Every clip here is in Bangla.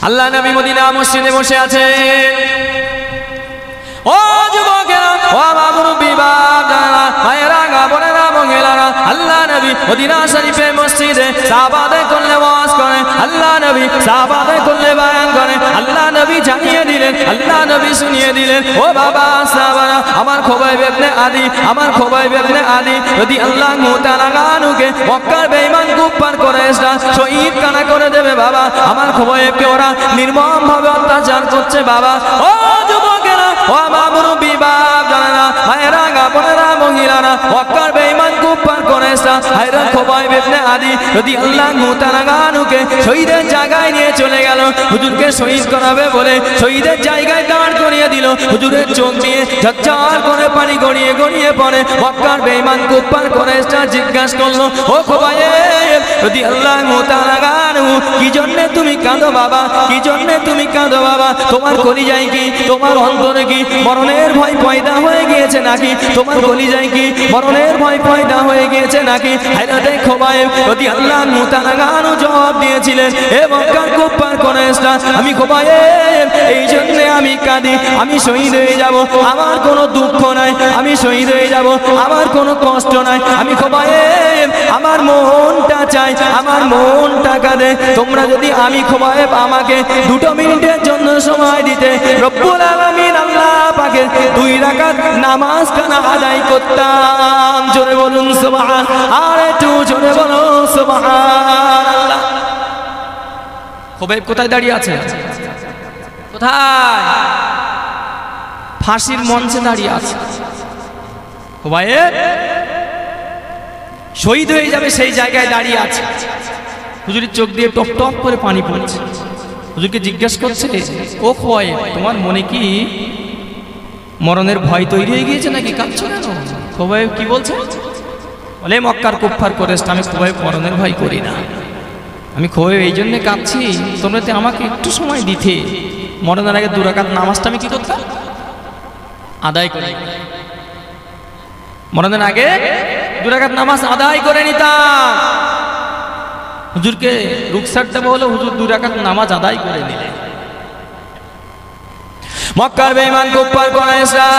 আল্লাহ নবী মদিনা মসজিদে বসে আছে। ও যুবকেরা, ও আমার মুরব্বি বাবারা, মায়েরা, বোনেরা, মহিলারা, আল্লাহ নবী মদিনা শরীফের মসজিদে সাহাবাদের করলে ওয়াজ করে, আল্লাহ নবী সাহাবাদের করলে বয়ান করে। আল্লাহ নবী জানিয়ে দিলেন, আল্লাহ নবী শুনিয়ে দিলেন, ও বাবা সাহাবারা, আমার খোবাইব ইবনে আদি, আমার খোবাইব ইবনে আদি যদি আল্লাহ তাআলা গানুকে মক্কার বেঈমান কুফার কুরাইশরা শহীদ কানা করে দেবে বাবা, আমার খোবাইবকে ওরা নির্মমভাবে অত্যাচার করছে বাবা। ও যুবকেরা, ও আমার মুরব্বি বাবারা, মায়েরা, বোনেরা, মহিলারা, মক্কার বেঈমান কুফার কুরাইশরা হযরত খোবাইব ইবনে আদি যদি আল্লাহ তাআলা গানুকে শহীদের জায়গায় নিয়ে চলে গেল, হুজুরকে শহীদ করাবে বলে শহীদের জায়গায় দাঁড় করিয়ে দিল। হুজুরের চোখ দিয়ে ঝরঝর করে পানি গড়িয়ে গড়িয়ে পড়ে। মক্কার বেঈমান কুফার কুরাইশরা জিজ্ঞাসা করলো, ও খোবাইব যদি আল্লাহ তাআলা গানু, কি জন্য তুমি কাঁদো বাবা, কি জন্য তুমি কাঁদো বাবা? তোমার কলিজায় কি, তোমার অন্তরে কি মরণের ভয় পয়দা হয়ে গিয়েছে নাকি? তোমার কলিজায় কি মরণের ভয় পয়দা হয়ে গিয়েছে নাকি? হযরত খোবাইব যদি আল্লাহ তাআলা গানু জবাব দিয়েছিলেন, এ মক্কার কুফার কুরাইশরা, আমি খোবাইব এই জন্য আমি কাঁদি, আমি শহীদ হয়ে যাব, আমার কোনো দুঃখ নাই, আমি শহীদ হয়ে যাব, আমার কোনো কষ্ট নাই, আমি খোবাইব আমার মনটা চাই, আমার মনটা কাঁদে। তোমরা যদি আমি খোবাইব আমাকে 2 মিনিটের জন্য সময় দিতে, রব্বুল আলামিন আল্লাহ পাকের 2 রাকাত নামাজ কানা আদায় করতাম। জোরে বলুন সুবহান, আর একটু জোরে বলুন সুবহানাল্লাহ। খোবাইব কোথায় দাঁড়িয়ে আছে? কোথায়? ফাঁসির মঞ্চে দাঁড়িয়ে আছে। খোবাইব শহীদ হয়ে যাবে সেই জায়গায় দাঁড়িয়ে আছে। হুজুরের চোখ দিয়ে টপ টপ করে পানি পড়ছে। হুজুরকে জিজ্ঞেস করছে, ও খোবাইব তোমার মনে কি মরণের ভয় তৈরি হয়ে গিয়েছে নাকি, কাঁদছো কেন? খোবাইব কি বলছে? বলে মক্কার কুফার কুরাইশ, আমি খোবাইব মরণের ভয় করি না, আমি খোবাইব এই জন্যে কাঁদছি, তোমরা তো আমাকে একটু সময় দিতে, মরণের আগে 2 রাকাত নামাজটা আমি কি করতাম? আদায় করে, মরণের আগে 2 রাকাত নামাজ আদায় করে নিতাম। হুজুরকে রুখসাট দেব হলো, হুজুর 2 রাকাত নামাজ আদায় করে নিলেন। মক্কার বেঈমান কুফার কুরাইশরা,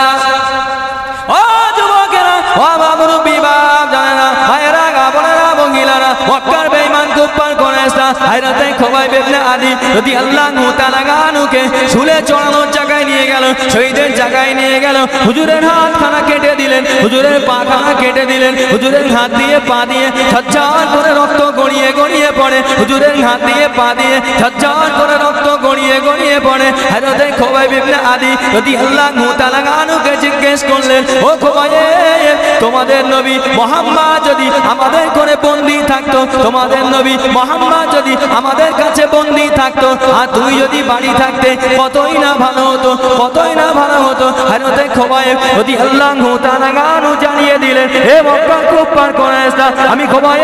ও যুবকেরা, ও আমার মুরব্বি বাবারা, মায়েরা, বোনেরা, মহিলারা, মক্কার বেঈমান কুফার কুরাইশরা হযরত খোবাইব ইবনে আদি যদি আল্লাহ তাআলা গানুকে শুলে চড়ানোর জায়গায় নিয়ে গেল, শহীদের জায়গায় নিয়ে গেল। হুজুরের হাতখানা কেটে দিলেন, হুজুরের পাখানা কেটে দিলেন, হুজুরের হাত দিয়ে পা দিয়ে ঝরঝর করে রক্ত গড়িয়ে গড়িয়ে পড়ে, হুজুরের হাত দিয়ে পা দিয়ে ঝরঝর করে রক্ত গড়িয়ে গড়িয়ে পড়ে। হযরত খোবাইব ইবনে আদি যদি আল্লাহ তাআলা গানুকে জিজ্ঞেস করলেন, ও খোবাইব তোমাদের নবী মুহাম্মদ যদি আমাদের করে বন্দী থাকতো, তোমাদের নবী মুহাম্মদ যদি আমাদের কাছে বন্দী থাকতো, আর তুই যদি বাড়ি থাকতে কতই না ভালো হতো, কতই না ভালো হতো। হযরত খোবাইব যদি আল্লাহ তাআলা গানু জানিয়ে দিলেন, হে মক্কার কুফার কুরাইশরা, আমি খোবাইব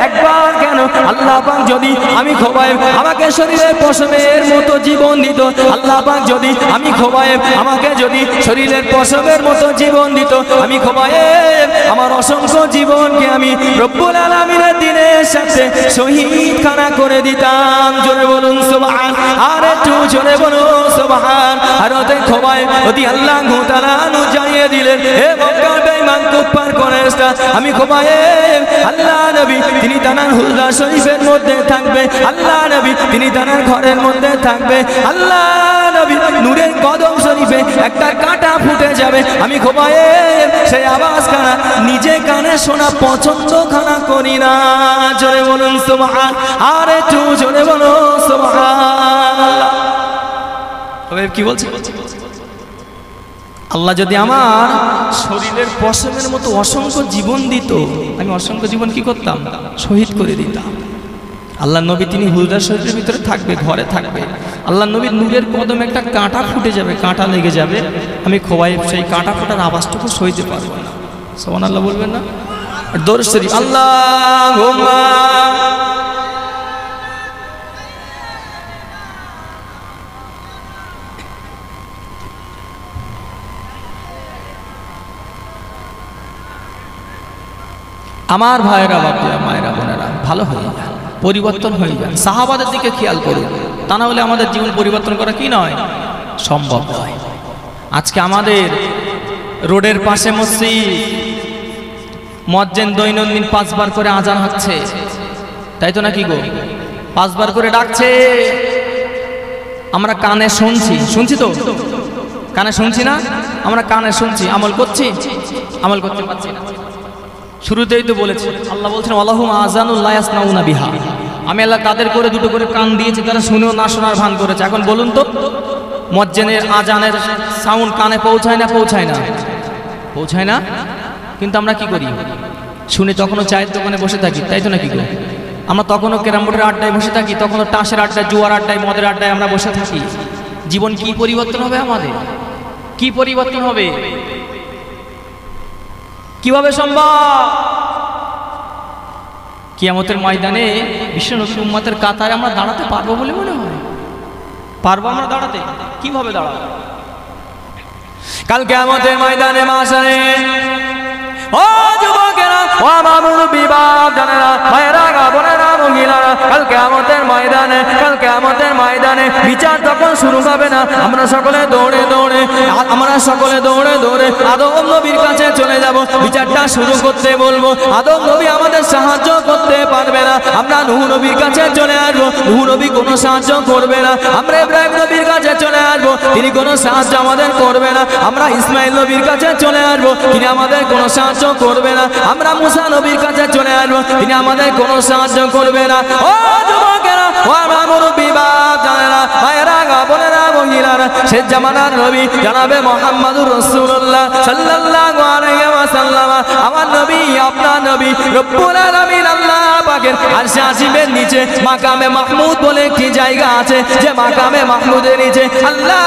একবার কেন আল্লাহ পাক যদি আমি খোবাইব আমাকে শরীরের পশমের মতো জীবন দিত, আল্লাহ পাক যদি আমি খোবাইব আমাকে যদি শরীরের পশমের মতো জীবন দিত, আমি খোবাইব আমার অসংখ্য জীবনকে আমি রব্বুল আলামিনের দ্বীনের সাথে শহীদ খানা করে দিতাম। জোরে বলুন সুবহান, আর একটু জোরে বলুন সুবহান। হযরত খোবাইব যদি আল্লাহ তাআলা জানিয়ে দিলেন, হে মক্কার বেঈমান কুফার কুরাইশরা, আমি খোবাইব আল্লাহ নবী তিনি তানার হুজরা শরীফের মধ্যে থাকবে, আল্লাহ নবী তিনি তানার ঘরের মধ্যে থাকবে, আল্লাহ নবী নূরের কদম শরীফে একটা কাঁটা ফুটে যাবে, আমি খোবাইব সেই আওয়াজ খানা নিজে কানে শোনা পছন্দ খানা করি না। জোরে বলুন সুবহান, আর একটু জোরে বলুন সুবহানাল্লাহ। খোবাইব কি বলছে? আল্লাহ যদি আমার শরীরের পশমের মতো অসংখ্য জীবন দিত, আমি অসংখ্য জীবন কি করতাম? শহীদ করে দিতাম। আল্লাহ নবী তিনি হুজরা শরীফের ভিতরে থাকবে, ঘরে থাকবে, আল্লাহ নবীর নূরের কদমে একটা কাঁটা ফুটে যাবে, কাঁটা লেগে যাবে, আমি খোবাইব সেই কাঁটা ফোটার আওয়াজটুকু সইতে পারবো না। সুবহানাল্লাহ বলবেন না? দরুদ শরীফ আল্লাহুম্মা আমার ভাইয়েরা, বাপজিরা, মায়েরা, বোনেরা, ভালো হয়ে যান, পরিবর্তন হয়ে যান। সাহাবাদের দিকে খেয়াল করুন। তা না হলে আমাদের জীবন পরিবর্তন করা কি নয়, সম্ভব নয়। আজকে আমাদের রোডের পাশে মসজিদ, মুয়াজ্জিন দৈনন্দিন 5 বার করে আজান হচ্ছে, তাই তো নাকি গো? 5 বার করে ডাকছে, আমরা কানে শুনছি তো, কানে শুনছি না? আমরা কানে শুনছি, আমল করতে পারছি না। শুরুতেই তো বলেছি, আল্লাহ বলছেন আল্লাহুম আযানুল লা ইয়াসনাউনা বিহা, আমি আল্লাহ তাদের করে দুটো করে কান দিয়েছি, তারা শুনেও না শোনার ভান করেছে। এখন বলুন তো, মুয়াজ্জিনের আজানের সাউন্ড কানে পৌঁছায় না? পৌঁছায় না। কিন্তু আমরা কি করি? শুনে তখনও চায়ের দোকানে বসে থাকি, তাই তো নাকি গো? আমরা তখনও ক্যারাম বোর্ডের আড্ডায় বসে থাকি, তখনও তাসের আড্ডায়, জুয়ার আড্ডায়, মদের আড্ডায় আমরা বসে থাকি। জীবন কি পরিবর্তন হবে আমাদের? কি পরিবর্তন হবে? কিভাবে সম্ভব? কিয়ামতের ময়দানে বিশ্ব নবীর উম্মতের কাতারে আমরা দাঁড়াতে পারবো বলে মনে হয়? পারবো আমরা দাঁড়াতে? কিভাবে দাঁড়াবো? কাল কিয়ামতের ময়দানে মাশারে ও যুবকেরা, ও আমার মুরব্বি বাপ জানেরা, ভাইয়েরা, বোনেরা, মহিলারা, কাল কিয়ামতের ময়দানে বিচার তখন শুরু হবে না। আমরা সকলে দৌড়ে দৌড়ে আদম নবীর কাছে চলে যাব, বিচারটা শুরু করতে বলবো। আদম নবী আমাদের সাহায্য করতে পারবে না, আমরা নূহ নবীর কাছে চলে আসবো, নূহ নবী কোনো সাহায্য করবে না। আমরা ইব্রাহিম নবীর কাছে চলে আসবো, তিনি কোনো সাহায্য আমাদের করবে না। আমরা ইসমাইল নবীর কাছে চলে আসবো, তিনি আমাদের কোনো সাহায্য করবে না। আমরা মুসা নবীর কাছে চলে আসবো, তিনি আমাদের কোনো সাহায্য করবে না। ও যুবকেরা, ও আমার মুরব্বি বাপ জানেরা, ভাইয়েরা, বোনেরা, মহিলারা, শেষ জামানার নবী জনাবে মুহাম্মদুর রাসূলুল্লাহ সাল্লাল্লাহু আলাইহি ওয়াসাল্লাম, আমার নবী, আপনার নবী, রব্বুল আলামিন আল্লাহ পাকের আরশে আজিমের নিচে মাকামে মাহমুদ বলে একটি জায়গা আছে, যে মাকামে মাহমুদের নিচে আল্লাহ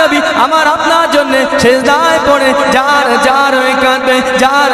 নবী আমার আপনার জন্য সিজদায় পড়ে যার হয়ে কাঁদবে, যার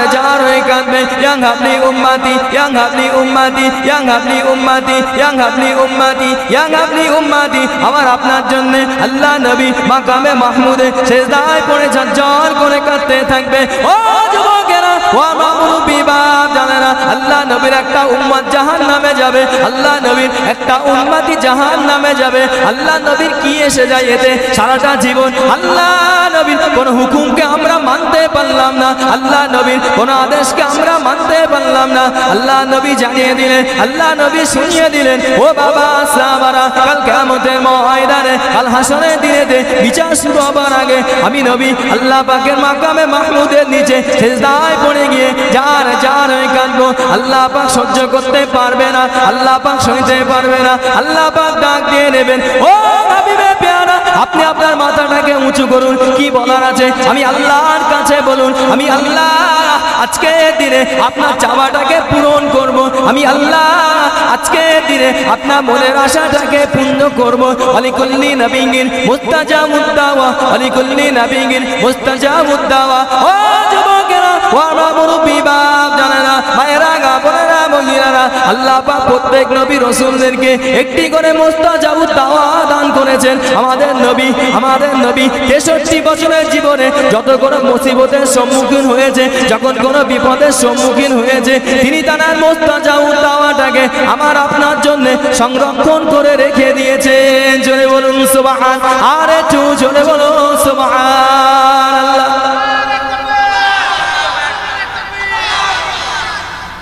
হয়ে কাঁদবে। ইয়া হাবলি উম্মতি, ইয়া হাবলি উম্মতি, ইয়া হাবলি উম্মতি, ইয়া হাবলি উম্মতি, ইয়া হাবলি উম্মতি, আমার আপনার জন্য আল্লাহ নবী মাকামে মাহমুদে সিজদায় পড়ে ঝরঝর করে কাঁদতে থাকবে। ও যুবকেরা, ও মুরব্বি বাপ জানেরা, আল্লাহ নবীর একটা উম্মত জাহান্নামে যাবে, আল্লাহ নবীর একটা উম্মতি জাহান্নামে যাবে। আল্লাহ নবীর কি এসে যায় এতে? সারাটা জীবন আল্লাহ নবীর কোন হুকুমকে আমরা মানতে পারলাম না, আল্লাহ নবীর কোন আদেশকে আমরা মানতে পারলাম না। আল্লাহ নবী জানিয়ে দিলেন, আল্লাহ নবী শুনিয়ে দিলেন, ও বাবা সাহাবারা, কাল কিয়ামতের ময়দানে, কাল হাসরের দিনেতে বিচার শুরু হবার আগে আমি নবী আল্লাহ পাকের মাকামে মাহমুদের নিচে সিজদায় পড়ে গিয়ে যার হয়ে কাঁদবো। আল্লাহ পাক সহ্য করতে পারবে না, আল্লাহ পাক সইতে পারবে না, আল্লাহ পাক ডাক দিয়ে নেবেন, ও হাবিবে প্যারা, আপনি আপনার মাথাটাকে উঁচু করুন, কি বলার আছে আমি আল্লাহর কাছে বলুন। আমি আল্লাহ আজকে দিনে আপনার চাওয়াটাকে পূরণ করব, আমি আল্লাহ আজকে দিনে আপনার মনের আশাটাকে পূর্ণ করব। আলিকুল্লি নবীন মুস্তাজাবুদ দাওয়া, আলিকুল্লি নবীন মুস্তাজাবুদ দাওয়া। ও যুবকেরা, ও আমার মুরব্বি বাপ জানেরা, ভাইয়েরা, বোনেরা, মহিলারা, আল্লাহ পাক প্রত্যেক নবী রাসূলদেরকে একটি করে মুস্তাজাবুদ দাওয়া দান করেছেন। আমাদের নবী 63 বছরের জীবনে যত কোনো মুসিবতের সম্মুখীন হয়েছে, যখন কোনো বিপদের সম্মুখীন হয়েছে, তিনি তার মুস্তাজাবুদ দাওয়াটাকে আমার আপনার জন্য সংরক্ষণ করে রেখে দিয়েছেন। জোরে বলুন সুবহান, আর একটু জোরে বলুন সুবহানাল্লাহ।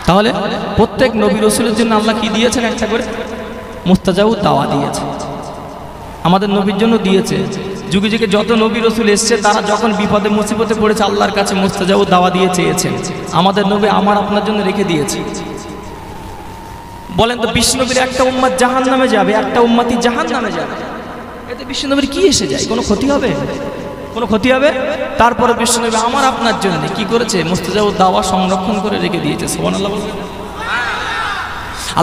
তাহলে প্রত্যেক নবী রাসূলের জন্য আল্লাহ কি দিয়েছেন? একটা করে মুস্তাজাবুদ দাওয়া দিয়েছে, আমাদের নবীর জন্য দিয়েছে। যুগে যুগে যত নবী রাসূল এসেছে, তারা যখন বিপদে মুসিবতে পড়েছে আল্লাহর কাছে মুস্তাজাবুদ দাওয়া দিয়ে চেয়েছেন, আমাদের নবী আমার আপনার জন্য রেখে দিয়েছে। বলেন তো, বিশ্বনবীর একটা উম্মত জাহান্নামে যাবে, একটা উম্মতি জাহান্নামে যাবে, এতে বিশ্বনবীর কি এসে যায়? কোনো ক্ষতি হবে? কোনো ক্ষতি হবে? তারপরে বিশ্বনবী আমার আপনার জন্য কি করেছে? মুস্তাজাবুদ দাওয়া সংরক্ষণ করে রেখে দিয়েছে। সুবহানাল্লাহ বলবেন।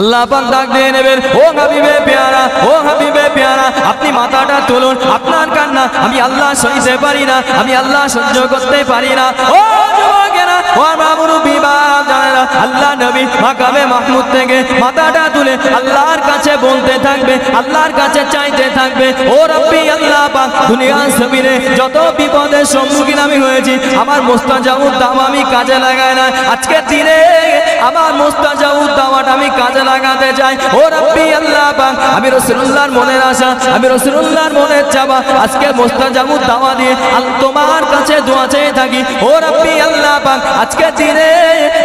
আল্লাহ পাক ডাক দিয়ে নেবেন, ও হাবিবে প্যারা, ও হাবিবে প্যারা, আপনি মাথাটা তুলুন, আপনার কান্না আমি আল্লাহ সইতে পারি না, আমি আল্লাহ সহ্য করতে পারি না। ও যুবকেরা, ও আমার মুরব্বি বাপ জানেরা, আল্লাহ নবী মাকামে মাহমুদ থেকে মাথাটা তুলে আল্লাহর কাছে বলতে থাকবে, আল্লাহর কাছে চাইতে থাকবে, ও রব্বি আল্লাহ পাক, দুনিয়ার জমিনে যত বিপদের সম্মুখীন আমি হয়েছি, আমার মুস্তাজাবুদ দাওয়া আমি কাজে লাগাই না, আজকে দিনে আমার মুস্তাজাবুদ দাওয়াটা আমি কাজে লাগাতে চাই। ও রব্বি আল্লাহ পাক, আমি রাসূলুল্লাহর মনের আশা, আমি রাসূলুল্লাহর মনের চাওয়া, আজকে মুস্তাজাবুদ দাওয়া দিয়ে তোমার কাছে দোয়া চেয়ে থাকি। ও রব্বি আল্লাহ পাক, আজকে দিনে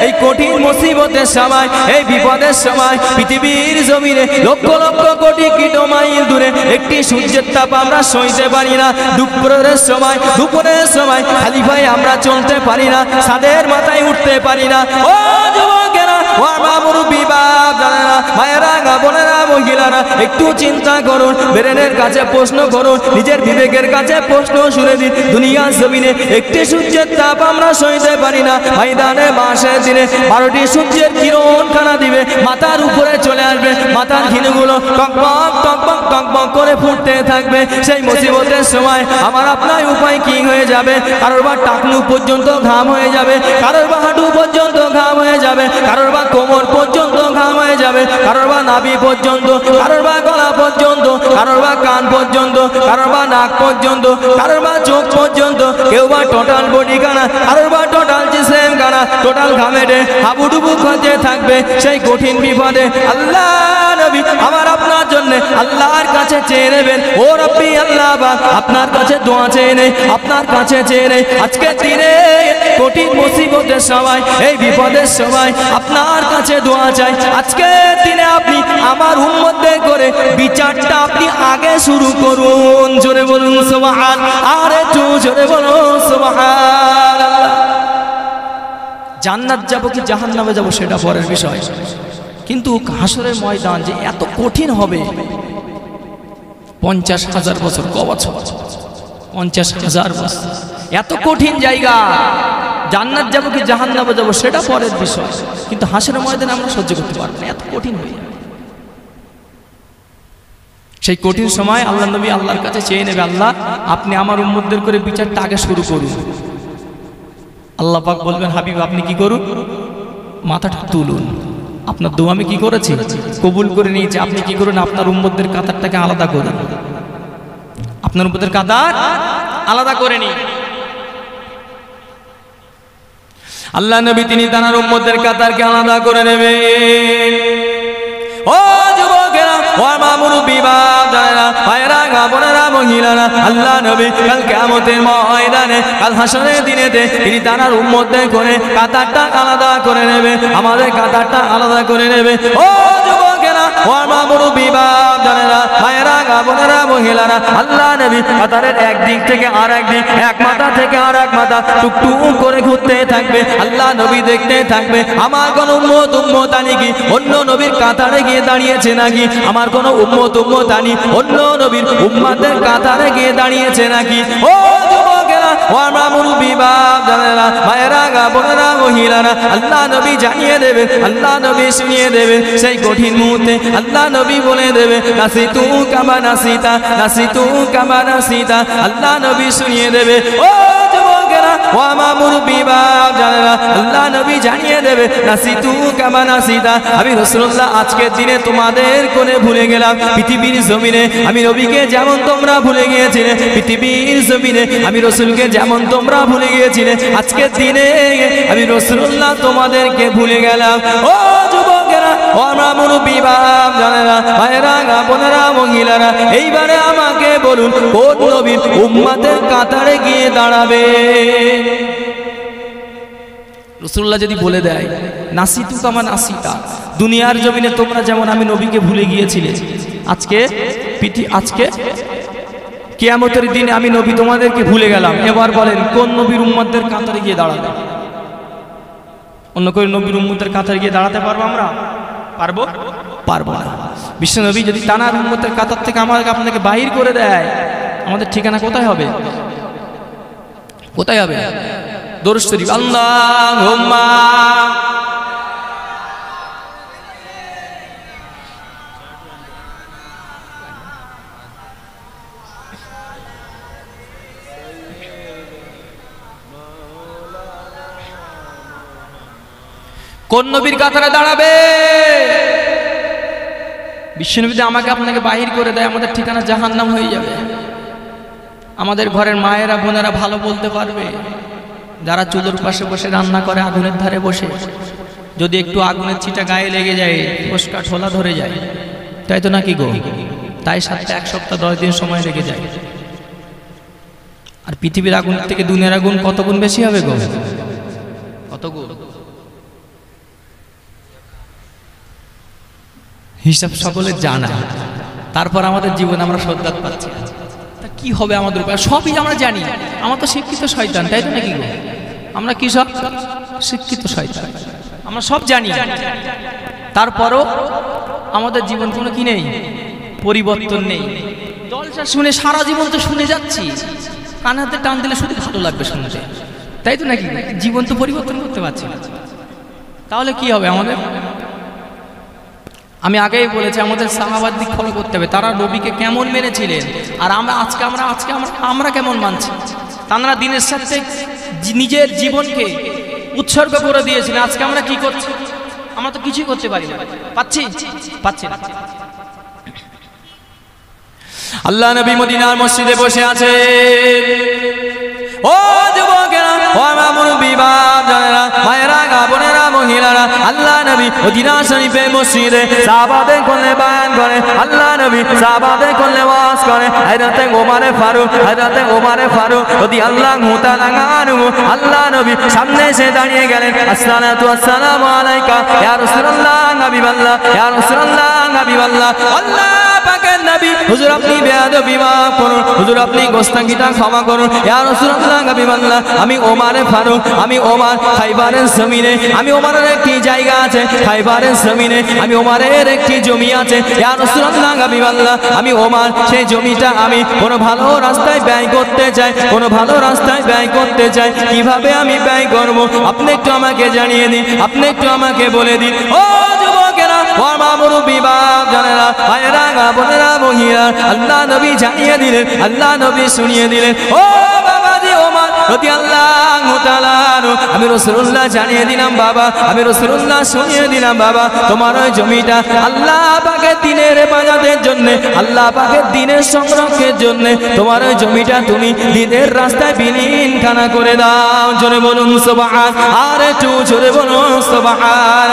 এই কঠিন মুসিবতের সময়, এই বিপদের সময় পৃথিবীর জমিনে লক্ষ লক্ষ কোটি কিলোমাইল দূরে একটি সূর্যের তাপ আমরা সইতে পারি না, দুপুরের সময় খালি ভাই আমরা চলতে পারি না, ছাদের মাথায় উঠতে পারি না। ও যুবকেরা, ও আমার মুরব্বি বাপ জানেরা, মায়েরা, বোনেরা, মহিলারা, একটু চিন্তা করুন, ব্রেনের কাছে প্রশ্ন করুন, নিজের বিবেকের কাছে প্রশ্ন শুনে দিন। দুনিয়ার জমিনে একটি সূর্যের তাপ আমরা সইতে পারি না, ময়দানে মাসের দিনে 12টি সূর্যের কিরণ খানা দিবে, মাথার উপরে চলে আসবে, মাথার ঘিনুগুলো টকবক টকবক টকবক করে ফুটতে থাকবে। সেই মুসিবতের সময় আমার আপনার উপায় কি হয়ে যাবে? কারোর বা টাকনু পর্যন্ত ঘাম হয়ে যাবে, কারোর বা হাঁটু পর্যন্ত ঘাম হয়ে যাবে, কারোর বা কোমর পর্যন্ত ঘাম হয়ে যাবে, কারোর বা নাভি পর্যন্ত, কারোর বা গলা পর্যন্ত, কারোর বা কান পর্যন্ত, কারোর বা নাক পর্যন্ত, কারোর বা চোখ পর্যন্ত, কেউ বা টোটাল বডি কানা, কারোর বা টোটাল জিসেম কানা, টোটাল ঘামেটে হাবুডুবু খতে থাকবে। সেই কঠিন বিপদে আল্লাহ নবী আমার আপনার জন্য আল্লাহর কাছে চেয়ে নেবেন। ও রব্বি আল্লাহ পাক, আপনার কাছে দোয়া চেয়ে নেই, আপনার কাছে চেয়ে নেই, আজকে দিনে কঠিন মুসিবতের সময়, এই বিপদের সময় আপনার কাছে দোয়া চাই। আজকে দিনে আপনি আমার উম্মতদের করে বিচারটা আপনি আগে শুরু করুন। জোরে বলুন সুবহান, আর একটু জোরে বলুন সুবহানাল্লাহ। জান্নাত যাব কি জাহান্নামে যাব সেটা পরের বিষয়, কিন্তু হাসরের ময়দান যে এত কঠিন হবে, 50,000 বছর, ক বছর? 50,000 বছর, এত কঠিন জায়গা। জান্নাত যাব কি জাহান্নামে যাব সেটা পরের বিষয়, কিন্তু হাসরের ময়দানে আমরা সহ্য করতে পারবো না, এত কঠিন হয়ে যাবে। সেই কঠিন সময় আল্লাহ নবী আল্লাহর কাছে চেয়ে নেবে, আল্লাহ আপনি আমার উম্মতদের করে বিচারটা আগে শুরু করুন। আল্লাহ পাক বলবেন, হাবিব আপনি কি করুন? মাথাটা তুলুন, আপনার দোয়া আমি কি করেছি? কবুল করে নিয়েছি। আপনি কি করুন? আপনার উম্মতদের কাতারটাকে আলাদা করুন, আপনার উম্মতের কাতার আলাদা করে নিন। আল্লাহ নবী তিনি তার উম্মতদের কাতারকে আলাদা করে নেবেন। ও যুবকেরা, ও আমার মুরব্বি বাপ জানেরা, ভাইরা, বোনেরা, মহিলারা, আল্লাহ নবী কাল কিয়ামতের ময়দানে, কাল হাসরের দিনেতে তিনি তার উম্মতদের করে কাতারটা আলাদা করে নেবে, আমাদের কাতারটা আলাদা করে নেবে। ও যুবকেরা, ও আমার মুরব্বি বাপ জানেরা, ভাইরা, বোনেরা, মহিলারা, আল্লাহ নবী কাতারের একদিক থেকে আর একদিক, এক মাথা থেকে আর এক মাথা টুকটুক করে ঘুরতে থাকবে। আল্লাহ নবী দেখতে থাকবে আমার কোন উম্মতানি কি অন্য নবীর কাতারে গিয়ে দাঁড়িয়েছে নাকি, আমার কোন উম্মতানি অন্য নবীর উম্মতের কাতারে গিয়ে দাঁড়িয়েছে নাকি। ও যুবকেরা, ও আমার মুরব্বি বাপ জানেরা, ভাইরা, বোনেরা, মহিলারা, আল্লাহ নবী জানিয়ে দেবেন, আল্লাহ নবী শুনিয়ে দেবেন। সেই কঠিন মুহূর্তে আল্লাহ নবী বলে দেবে, নাসিতু কামা নাসিতা, নাসিতু কামা নাসিতা, আল্লাহ নবী শুনিয়ে দেবে। ও যুবকেরা, ও আমার মুরব্বি বাপ জানেরা, আল্লাহ নবী জানিয়ে দেবে, নাসিতু কামা নাসিতা, আমি রাসূলুল্লাহ আজকের দিনে তোমাদের কোনে ভুলে গেলাম। পৃথিবীর জমিনে আমি নবীকে যেমন তোমরা ভুলে গিয়েছিলে, পৃথিবীর জমিনে আমি রাসূলকে যেমন তোমরা ভুলে গিয়েছিলে, আজকের দিনে আমি রাসূলুল্লাহ তোমাদেরকে ভুলে গেলাম। ও যুবকেরা, ও আমার মুরব্বি বাপ জানেরা, ভাইরা, বোনেরা, মহিলারা, এইবারে আমাকে বলুন কোন নবীর উম্মতের কাতারে গিয়ে দাঁড়াবে? রাসূলুল্লাহ যদি বলে দেয়, নাসিতু কামা নাসিতা, দুনিয়ার জমিনে তোমরা যেমন আমি নবীকে ভুলে গিয়েছিলে, আজকে কিয়ামতের দিনে আমি নবী তোমাদেরকে ভুলে গেলাম। এবার বলেন কোন নবীর উম্মতদের কাতারে গিয়ে দাঁড়াবে? অন্য কোন নবীর উম্মতের কাতারে গিয়ে দাঁড়াতে পারবো আমরা? পারবো না। বিশ্ব নবী যদি তানার উম্মতের কাতার থেকে আমাদেরকে আপনাকে বাহির করে দেয়, আমাদের ঠিকানা কোথায় হবে? কোথায় হবে? দরুদ শরীফ, আল্লাহুম্মা কোন নবীর কাতারে দাঁড়াবে? বিশ্বনবী যদি আমাকে আপনাকে বাহির করে দেয়, আমাদের ঠিকানা জাহান্নাম হয়ে যাবে। আমাদের ঘরের মায়েরা বোনেরা ভালো বলতে পারবে, যারা চুলোর পাশে বসে রান্না করে আগুনের ধারে বসে, যদি একটু আগুনের ছিটা গায়ে লেগে যায়, ফোসকা ঠোলা ধরে যায়, তাই তো নাকি গো? তাই সাথে 1 সপ্তাহ 10 দিন সময় লেগে যায়। আর পৃথিবীর আগুন থেকে দুনিয়ার আগুন কত গুণ বেশি হবে গো? কত গুণ? হিসাব সকলের জানা। তারপর আমাদের জীবন আমরা সদ্যাত পাচ্ছি, তা কি হবে আমাদের উপর? সবই আমরা জানি, আমরা তো শিক্ষিত শয়তান, তাই তো নাকি গো? আমরা কি সব শিক্ষিত শয়তান, আমরা সব জানি। তারপরও আমাদের জীবন কোনো কি নেই, পরিবর্তন নেই। জলসা শুনে সারা জীবন তো শুনে যাচ্ছি, কান হাতে টান দিলে শুধু ভালো লাগবে শুনতে, তাই তো নাকি? জীবন তো পরিবর্তন করতে পারছি না, তাহলে কি হবে আমাদের? আমি আগেই বলেছি, আমাদের সাহাবার দিক ফলো করতে হবে। তারা নবীকে কেমন মেনেছিলেন, আর আমরা কেমন মানছি? তারা দিনের সাথে নিজের জীবনকে উৎসর্গ করে দিয়েছিলেন। আজকে আমরা কি করছি? আমরা তো কিছুই করতে পারি না, পাচ্ছি না। আল্লাহ নবী মদিনার মসজিদে বসে আছে। ও যুবকেরা, ও আমার মুরব্বি বাপ জানেরা, মায়েরা, বোনেরা, মহিলারা, আল্লাহ নবী মদিনা শরীফে মসজিদে সাহাবাদের কোলে বয়ান করে। আল্লাহ নবী সাহাবাদের কোলে ওয়াজ করে। হযরতে ওমরে ফারুক রাদিয়াল্লাহু তাআলা আনহু, আল্লাহ নবী সামনে এসে দাঁড়িয়ে গেলেন। আসসালাতু আসসালামু আলাইকা ইয়া রাসূলুল্লাহ, হাবিবাল্লাহ, ইয়া রাসূলুল্লাহ, হাবিবাল্লাহ। আল্লাহ পাকের নবী, হুজুর আপনি বেয়াদবি মাফ করুন, হুজুর আপনি গোস্তাঙ্গিতা ক্ষমা করুন। ইয়া রাসূলুল্লাহ, হাবিবাল্লাহ, আমি ওমরে ফারুক, আমি ওমর খাইবারের জমিনে, আমি ওমরের একটি জায়গা আছে খাইবারের জমিনে, আমি ওমরের একটি জমি আছে। ইয়া রাসূলুল্লাহ, হাবিবাল্লাহ, আমি ওমর, সেই জমিটা আমি কোনো ভালো রাস্তায় ব্যয় করতে চাই, কোনো ভালো রাস্তায় ব্যয় করতে চাই। কিভাবে আমি ব্যয় করব আপনি একটু আমাকে জানিয়ে দিন, আপনি একটু আমাকে বলে দিন। ও যুবকেরা, ও মুরব্বি বাপ জানেরা, ভাইয়েরা, বোনেরা, মহিলা, আল্লাহ নবী জানিয়ে দিলেন, আল্লাহ নবী শুনিয়ে দিলেন। ও বাবাজি ওমর রাদিয়াল্লাহু তাআলা আনহু, আমি রাসূলুল্লাহ জানিয়ে দিলাম বাবা, আমি রাসূলুল্লাহ শুনিয়ে দিলাম বাবা, তোমার ওই জমিটা আল্লাহ পাকের দ্বীনের হেফাজতের জন্য, আল্লাহ পাকের দ্বীনের সংরক্ষণের জন্য তোমার ওই জমিটা তুমি দ্বীনের রাস্তায় বিলীন খানা করে দাও। জোরে বলুন সুবহান, আর একটু জোরে বলুন সুবহান।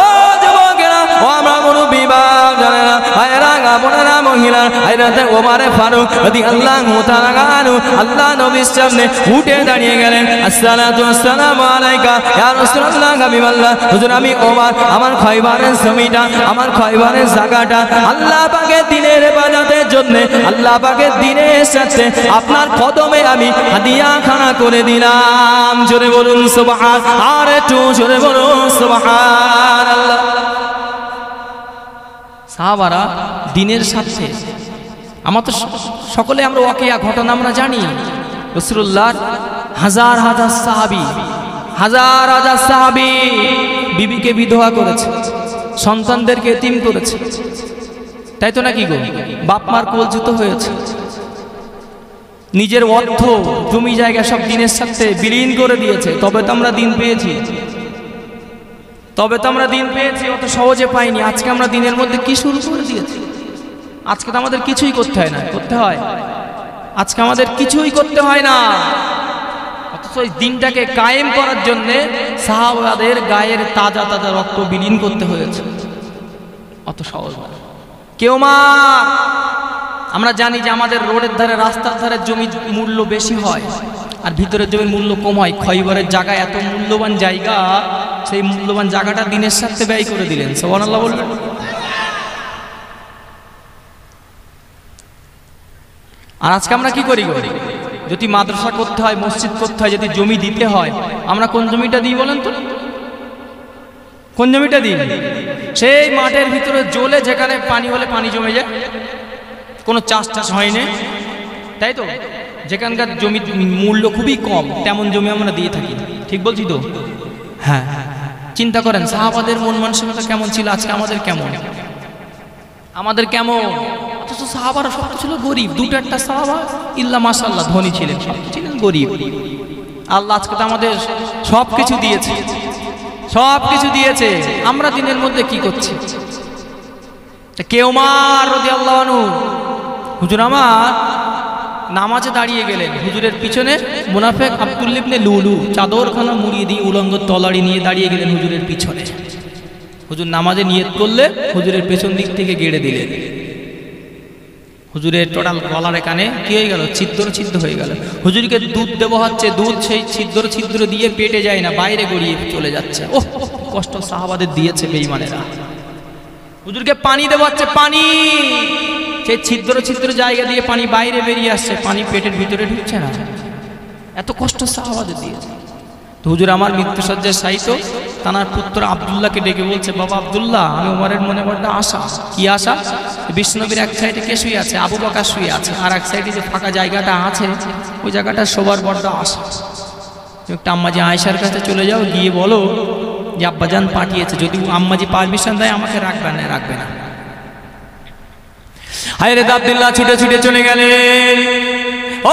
ও যুবকেরা, ও আমার মুরব্বি বাপ জানেরা, ভাইয়েরা, বোনেরা, মহিলা, হযরতে ওমরে ফারুক রাদিয়াল্লাহু তাআলা আনহু আল্লাহ নবীর সামনে উঠে দাঁড়িয়ে গেলেন। আসসালাতু আসসালামু আলাইকা ইয়া রাসূলুল্লাহ, হাবিবাল্লাহ, হুজুর আমি ওমর, আমার খাইবারের জমিটা, আমার খাইবারের জায়গাটা আল্লাহ পাকের দ্বীনের হেফাজতের জন্য, আল্লাহ পাকের দ্বীনের সাথে আপনার কদমে আমি হাদিয়া খানা করে দিলাম। জোরে বলুন সুবহান, আর একটু জোরে বলুন সুবহানাল্লাহ। সাহাবারা দ্বীনের সাথে, আমরা তো সকলে আমরা ওয়াকিয়া ঘটনা আমরা জানি। রাসূলুল্লাহর হাজার হাজার সাহাবী বিবিকে বিধবা করেছে, সন্তানদেরকে এতিম করেছে, তাই তো নাকি গো? বাপ মার কোলচ্যুত হয়েছে, নিজের অর্থ জমি জায়গা সব দ্বীনের সাথে বিলীন করে দিয়েছে। তবে তো আমরা দিন পেয়েছি, অত সহজে পাইনি। আজকে আমরা দিনের মধ্যে কি শুরু করে দিয়েছি? আজকে তো আমাদের কিছুই করতে হয় না, আজকে আমাদের কিছুই করতে হয় না, অথচ এই দিনটাকে কায়েম করার জন্য সাহাবাদের গায়ের তাজা তাজা রক্ত বিলীন করতে হয়েছে। অত সহজ না কেউ মা। আমরা জানি যে আমাদের রোডের ধারে, রাস্তার ধারে জমির মূল্য বেশি হয়, আর ভিতরের জমির মূল্য কম হয়। খয়বরের জায়গায় এত মূল্যবান জায়গা, সেই মূল্যবান জায়গাটা দিনের সাথে ব্যয় করে দিলেন। সুবহানাল্লাহ বলবেন। আর আজকে আমরা কি করি? যদি মাদ্রাসা করতে হয়, মসজিদ করতে হয়, যদি জমি দিতে হয়, আমরা কোন জমিটা দিই বলেন তো? কোন জমিটা দিই? সেই মাঠের ভিতরে জলে, যেখানে পানি হলে পানি জমে যায়, কোনো চাষ হয়নি, তাই তো? যেখানকার জমির মূল্য খুবই কম, তেমন জমি আমরা দিয়ে থাকি। ঠিক বলছি তো? হ্যাঁ। চিন্তা করেন সাহাবাদের মন মানসিকতা কেমন ছিল, আজকে আমাদের কেমন? অথচ সাহাবারা সব ছিল গরিব। দুটো একটা সাহাবা ইল্লা মাশাআল্লাহ ধনী ছিলেন, সব ছিলেন গরিব। আল্লাহ আজকে তো আমাদের সব কিছু দিয়েছে, সব কিছু দিয়েছে, আমরা দিনের মধ্যে কি করছি? কে ওমর রাদিয়াল্লাহু আনহু, হুজুর আমার নামাজে দাঁড়িয়ে গেলেন, হুজুরের পিছনে মুনাফিক আব্দুল্লাহ ইবনে লুলু চাদরখানা মুড়িয়ে দিয়ে উলঙ্গ তলাড়ি নিয়ে দাঁড়িয়ে গেলেন হুজুরের পিছনে। হুজুর নামাজে নিয়ত করলে হুজুরের পেছন দিক থেকে গেড়ে দিলেন। হুজুরের টোটাল গলার কানে কি হয়ে গেল? ছিদ্র হয়ে গেল। হুজুরকে দুধ দেওয়া হচ্ছে, দুধ সেই ছিদ্র দিয়ে পেটে যায় না, বাইরে গড়িয়ে চলে যাচ্ছে। ওহ, কষ্ট সাহাবাদের দিয়েছে বেঈমানেরা। হুজুরকে পানি দেওয়া হচ্ছে, পানি সেই ছিদ্র জায়গা দিয়ে পানি বাইরে বেরিয়ে আসছে, পানি পেটের ভিতরে ঢুকছে না। এত কষ্ট সাহাবাদের দিয়েছে। তো হুজুর আমার মৃত্যুসজ্জায় শায়িত, তানার পুত্র আব্দুল্লাহকে ডেকে বলছে, বাবা আব্দুল্লাহ, আমি ওমরের মনে বড্ড আশা। কি আশা? বিষ্ণুনবীর এক সাইডে কে শুয়ে আছে? আবু বকর শুয়ে আছে, আর এক সাইডে যে ফাঁকা জায়গাটা আছে ওই জায়গাটা সবার বড্ড আশা। একটা আম্মাজি আয়েশার কাছে চলে যাও, গিয়ে বলো যে আব্বাজান পাঠিয়েছে, যদি আম্মাজি পারমিশন দেয় আমাকে রাখবে না। হায়রে আব্দুল্লাহ ছুটে চলে গেলেন।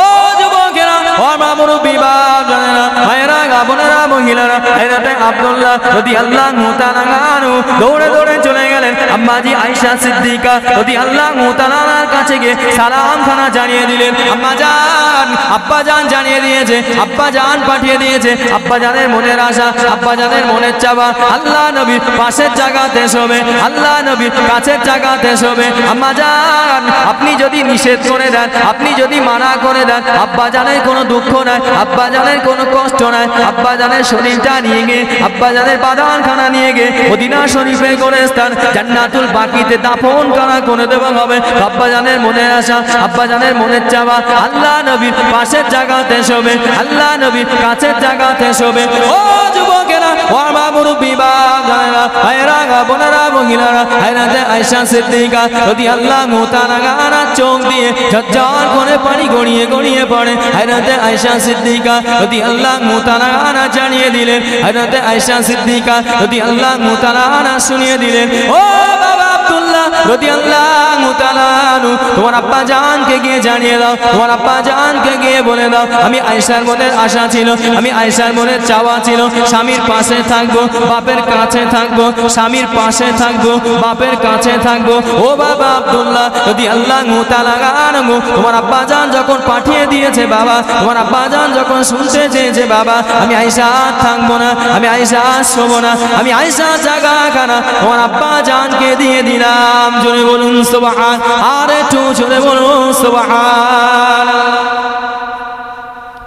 ও যুবকেরা, ও মুরব্বি বাবারা, ভাইরা বোনেরা, মহিলারা, হায়রে আব্দুল্লাহ রাদিয়াল্লাহু তাআলা আনহু দৌড়ে চলে গেলেন আম্মাজি আয়েশা সিদ্দিকা রাদিয়াল্লাহু তাআলার কাছে গিয়ে সালাম খানা জানিয়ে দিলেন। আম্মাজান, আব্বাজান জানিয়ে দিয়েছে, আব্বাজান পাঠিয়ে দিয়েছে, আব্বাজানের মনের আশা, আব্বাজানের মনের চাওয়া আল্লাহ নবীর পাশের জায়গাতে শোবে, আল্লাহ নবীর কাছের জায়গাতে শোবে। আম্মাজান, আপনি যদি নিষেধ করে দেন, আপনি যদি মানা করে দেন, আব্বাজানের কোনো দুঃখ নাই, আব্বাজানের কোনো কষ্ট নাই, আব্বাজানের শরীরটা নিয়ে গিয়ে, আব্বাজানের বাদানখানা নিয়ে গিয়ে মদিনা শরীফে গোরস্থান জান্নাতুল বাকিতে দাফন করা করে দেওয়া হবে। আব্বাজানের মনের আশা, আব্বাজানের মনের চাওয়া আল্লাহ নবীর পাশের জায়গাতে শোবে, আল্লাহ নবীর কাছের জায়গাতে শোবে। ও যুবকেরা, ও মুরব্বি বাবারা, ভাইরা বোনেরা, মহিলারা, হায়রে আয়েশা সিদ্দিকা রাদিয়াল্লাহু তাআলা আনহার চোখ দিয়ে ঝরঝর করে পানি গড়িয়ে পড়ে। হায়রে আয়েশা সিদ্দিকা রাদিয়াল্লাহু তাআলা আনহা জানিয়ে দিলেন, হায়রে আয়েশা সিদ্দিকা রাদিয়াল্লাহু তাআলা আনহা শুনিয়ে দিলেন, ও বাবা আব্দুল্লাহ রাদিয়াল্লাহু তাআলা আনহু, তোমার আব্বা জানকে গিয়ে জানিয়ে দাও, তোমার আব্বা জানকে গিয়ে বলে দাও, আমি আয়েশার মনের আশা ছিল, আমি আয়েশার মনের চাওয়া ছিল, স্বামীর পাশে থাকবো, বাপের কাছে থাকবো, স্বামীর পাশে থাকবো, বাপের কাছে থাকবো। ও বাবা আব্দুল্লাহ রাদিয়াল্লাহু তাআলা আনহু, তোমার আব্বা জান যখন পাঠিয়ে দিয়েছে বাবা, তোমার আব্বা জান যখন শুনতে চেয়েছে বাবা, আমি আয়েশা থাকবো না, আমি আয়েশা শোবো না, আমি আয়েশা জায়গাখানা তোমার আব্বা জানকে দিয়ে দিলাম। জোরে বলুন সুবহান, আর একটু জোরে বলুন সুবহান।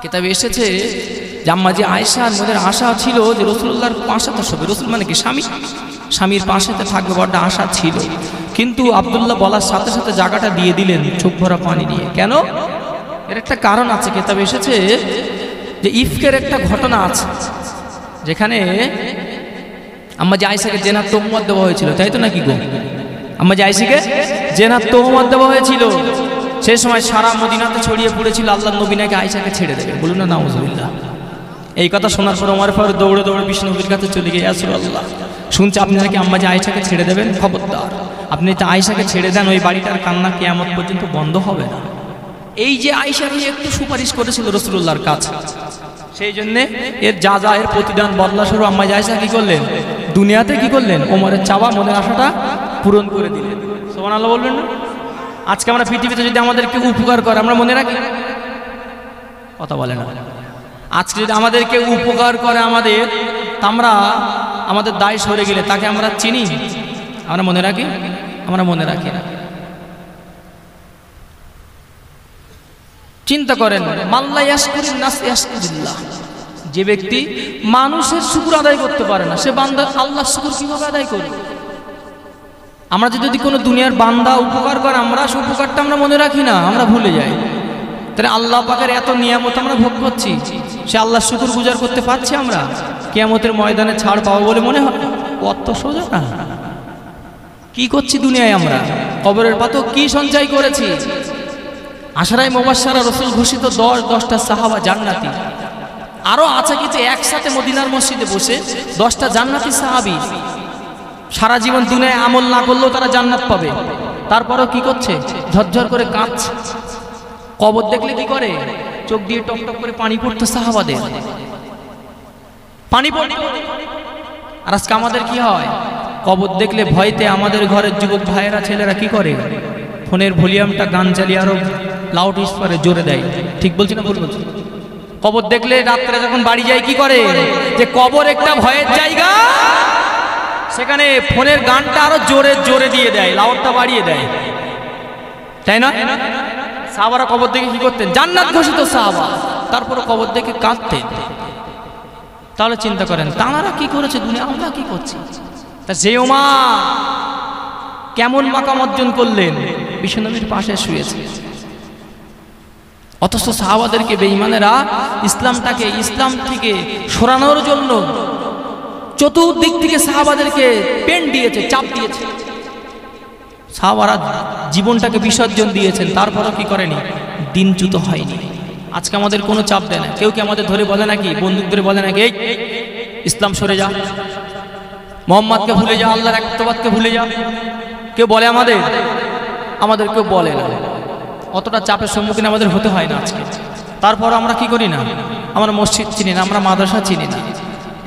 কিতাবে এসেছে যে আম্মাজি আয়েশার মনের আশা ছিল যে রাসূলুল্লাহর পাশে থাকবে, রাসূল মানে কি স্বামী, স্বামীর পাশেতে থাকবে বড় আশা ছিল। কিন্তু আব্দুল্লাহ বলার সাথে সাথে জায়গাটা দিয়ে দিলেন চোখ ভরা পানি নিয়ে। কেন? এর একটা কারণ আছে। কিতাবে এসেছে যে ইফকের একটা ঘটনা আছে, যেখানে আম্মাজি আয়েশাকে জেনার তোহমত দেওয়া হয়েছিল, তাই তো নাকি গো? আম্মাজি আয়েশাকে জেনার তোহমত দেওয়া হয়েছিল। সেই সময় সারা মদিনাতে ছড়িয়ে পড়েছিল আল্লাহর নবী নাকি আয়েশাকে ছেড়ে দেবে। বলুন না নাউজুবিল্লাহ। এই কথা শোনার পর ওমর ফারুক দৌড়ে বিষ্ণুনবীর কাছে চলে গিয়ে, ইয়া রাসূলুল্লাহ, শুনছি আপনি নাকি আম্মাজি আয়েশাকে ছেড়ে দেবেন, খবরদার আপনি তো আয়েশাকে ছেড়ে দেন, ওই বাড়িটার কান্না কিয়ামত পর্যন্ত বন্ধ হবে না। এই যে আয়েশা নিয়ে একটু সুপারিশ করেছিল রাসূলুল্লাহর কাছে, সেই জন্যে এর যা এর প্রতিদান বদলা স্বরূপ আম্মাজি আয়েশা কি করলেন? দুনিয়াতে কি করলেন? ওমরের চাওয়া মনের আশাটা পূরণ করে দিলেন। সুবহানাল্লাহ বলবেন না? আজকে আমরা পৃথিবীতে যদি আমাদের কেউ উপকার করে আমরা মনে রাখি? কথা বলে না। আজকে যদি আমাদের কেউ উপকার করে আমাদের, আমরা আমাদের দায় সরে গেলে তাকে আমরা চিনি, আমরা মনে রাখি? আমরা মনে রাখি না। চিন্তা করেন, মাল্লা ইয়াশকুরিন নাস ইয়াশকুরিল্লাহ, যে ব্যক্তি মানুষের শুকর আদায় করতে পারে না, সে বান্দা আল্লাহর শুকর কিভাবে আদায় করবে? আমরা যদি কোনো দুনিয়ার বান্দা উপকার করে, আমরা সেই উপকারটা আমরা মনে রাখি না, আমরা ভুলে যাই। তাহলে আল্লাহ পাকের এত নিয়ামত আমরা ভোগ করছি, সে আল্লাহর শুকর গুজার করতে পারছি আমরা? কিয়ামতের ময়দানে ছাড় পাবো বলে মনে হয়? অত সোজা না। কি করছি দুনিয়ায় আমরা? কবরের পাথর কি সঞ্চয় করেছি? আশারায়ে মুবাশশারা রাসূল ঘোষিত 10টা সাহাবা জান্নাতি, আরো আছে কিছু একসাথে মদিনার মসজিদে বসে 10টা জান্নাতি সাহাবী সারা জীবন দুনিয়ায় আমল না করলেও তারা জান্নাত পাবে। তারপরেও কি করছে? ঝরঝর করে কাঁদছে। কবর দেখলে কি করে? চোখ দিয়ে টক টক করে পানি পড়তো সাহাবাদের, পানি পড়তো। আর আজকে আমাদের কি হয়, কবর দেখলে ভয়তে আমাদের ঘরের যুবক ভাইয়েরা ছেলেরা কি করে, ফোনের ভলিউমটা গান চালিয়ে আরো লাউড স্পিকারে জোরে দেয়। ঠিক বলছি না ভুল বলছি? কবর দেখলে রাত্রে যখন বাড়ি যায় কি করে, যে কবর একটা ভয়ের জায়গা, সেখানে ফোনের গানটা আরো জোরে জোরে দিয়ে দেয়, লাউডটা বাড়িয়ে দেয়, তাই না? সাহাবারা কবর দেখে কি করতেন, জান্নাত ঘোষিত সাহাবা, তারপরে কবর দেখে কাঁদতেন। তাহলে চিন্তা করেন তাঁরা কি করেছে দুনিয়া, আমরা কি করছি? তা যে ওমা কেমন মাকাম অর্জন করলেন, বিশ্বনবীর পাশে শুয়েছে। অথচ সাহাবাদেরকে বেঈমানেরা ইসলাম থেকে সরানোর জন্য চতুর্দিক থেকে সাহাবাদেরকে পেন দিয়েছে, চাপ দিয়েছে। সাহাবারা জীবনটাকে বিসর্জন দিয়েছেন, তারপরও কি করেনি, দিনচ্যুত হয়নি। আজকে আমাদের কোনো চাপ দেয় না, কেউ কি আমাদের ধরে বলে নাকি, বন্দুক ধরে বলে নাকি এই ইসলাম সরে যা, মোহাম্মদকে ভুলে যা, আল্লাহর একত্ববাদকে ভুলে যা? কেউ বলে আমাদের কেউ বলে না। অতটা চাপের সম্মুখীন আমাদের হতে হয় না আজকে। তারপর আমরা কি করি না, আমরা মসজিদ চিনি না, আমরা মাদ্রাসা চিনি না,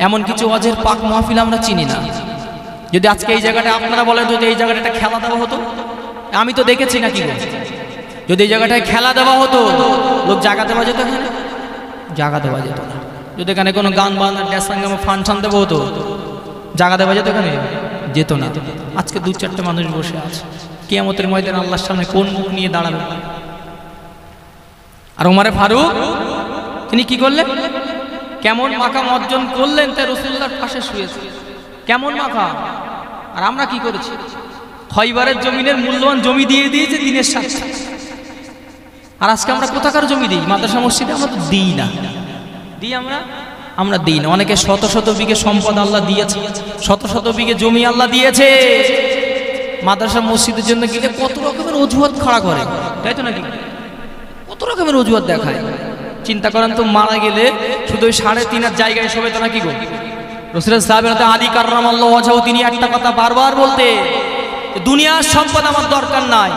এমন কিছু ওয়াজের পাক মাহফিল আমরা চিনি না। যদি আজকে এই জায়গাটা আপনারা বলেন, যদি এই জায়গাটা একটা খেলা দেওয়া হতো, আমি তো দেখেছি নাকি, যদি এই জায়গাটায় খেলা দেওয়া হতো, লোক জায়গা দেওয়া যেত, এখানে জায়গা দেওয়া যেত না। যদি এখানে কোনো গান বাজনা ড্যান্স সাঙ্গামা ফাংশন দেওয়া হতো, জায়গা দেওয়া যেত, এখানে যেত না। আজকে দু চারটে মানুষ বসে আছে, কিয়ামতের ময়দানে আল্লাহর সামনে কোন মুখ নিয়ে দাঁড়াবে? আর ওমরে ফারুক তিনি কি করলেন, কেমন মাকাম অর্জন করলেন, তাই রাসূলুল্লাহর পাশে শুয়েছে, কেমন মাকাম। আর আমরা কি করেছি, খয়বারের জমিনের মূল্যবান জমি দিয়ে দিয়েছে দিনের সাথে। আর আজকে আমরা কোথাকার জমি দিই, মাদ্রাসা মসজিদে আমরা তো দিই না, দিই আমরা দিই না। অনেকে শত শত বিঘে সম্পদ আল্লাহ দিয়েছে, শত শত বিঘে জমি আল্লাহ দিয়েছে, মাদ্রাসা মসজিদের জন্য গেলে কত রকমের অজুহাত খাড়া করে, তাই তো নাকি? কত রকমের অজুহাত দেখায়। চিন্তা করেন তো, মারা গেলে শুধু ওই 3.5 জায়গায় সবে তো নাকি গো, রাসূলুল্লাহ সাহাবায়ে আলী কাররামাল্লাহু ওয়াজহাহু তিনি একটা কথা বারবার বলতে, দুনিয়ার সম্পদ আমার দরকার নাই,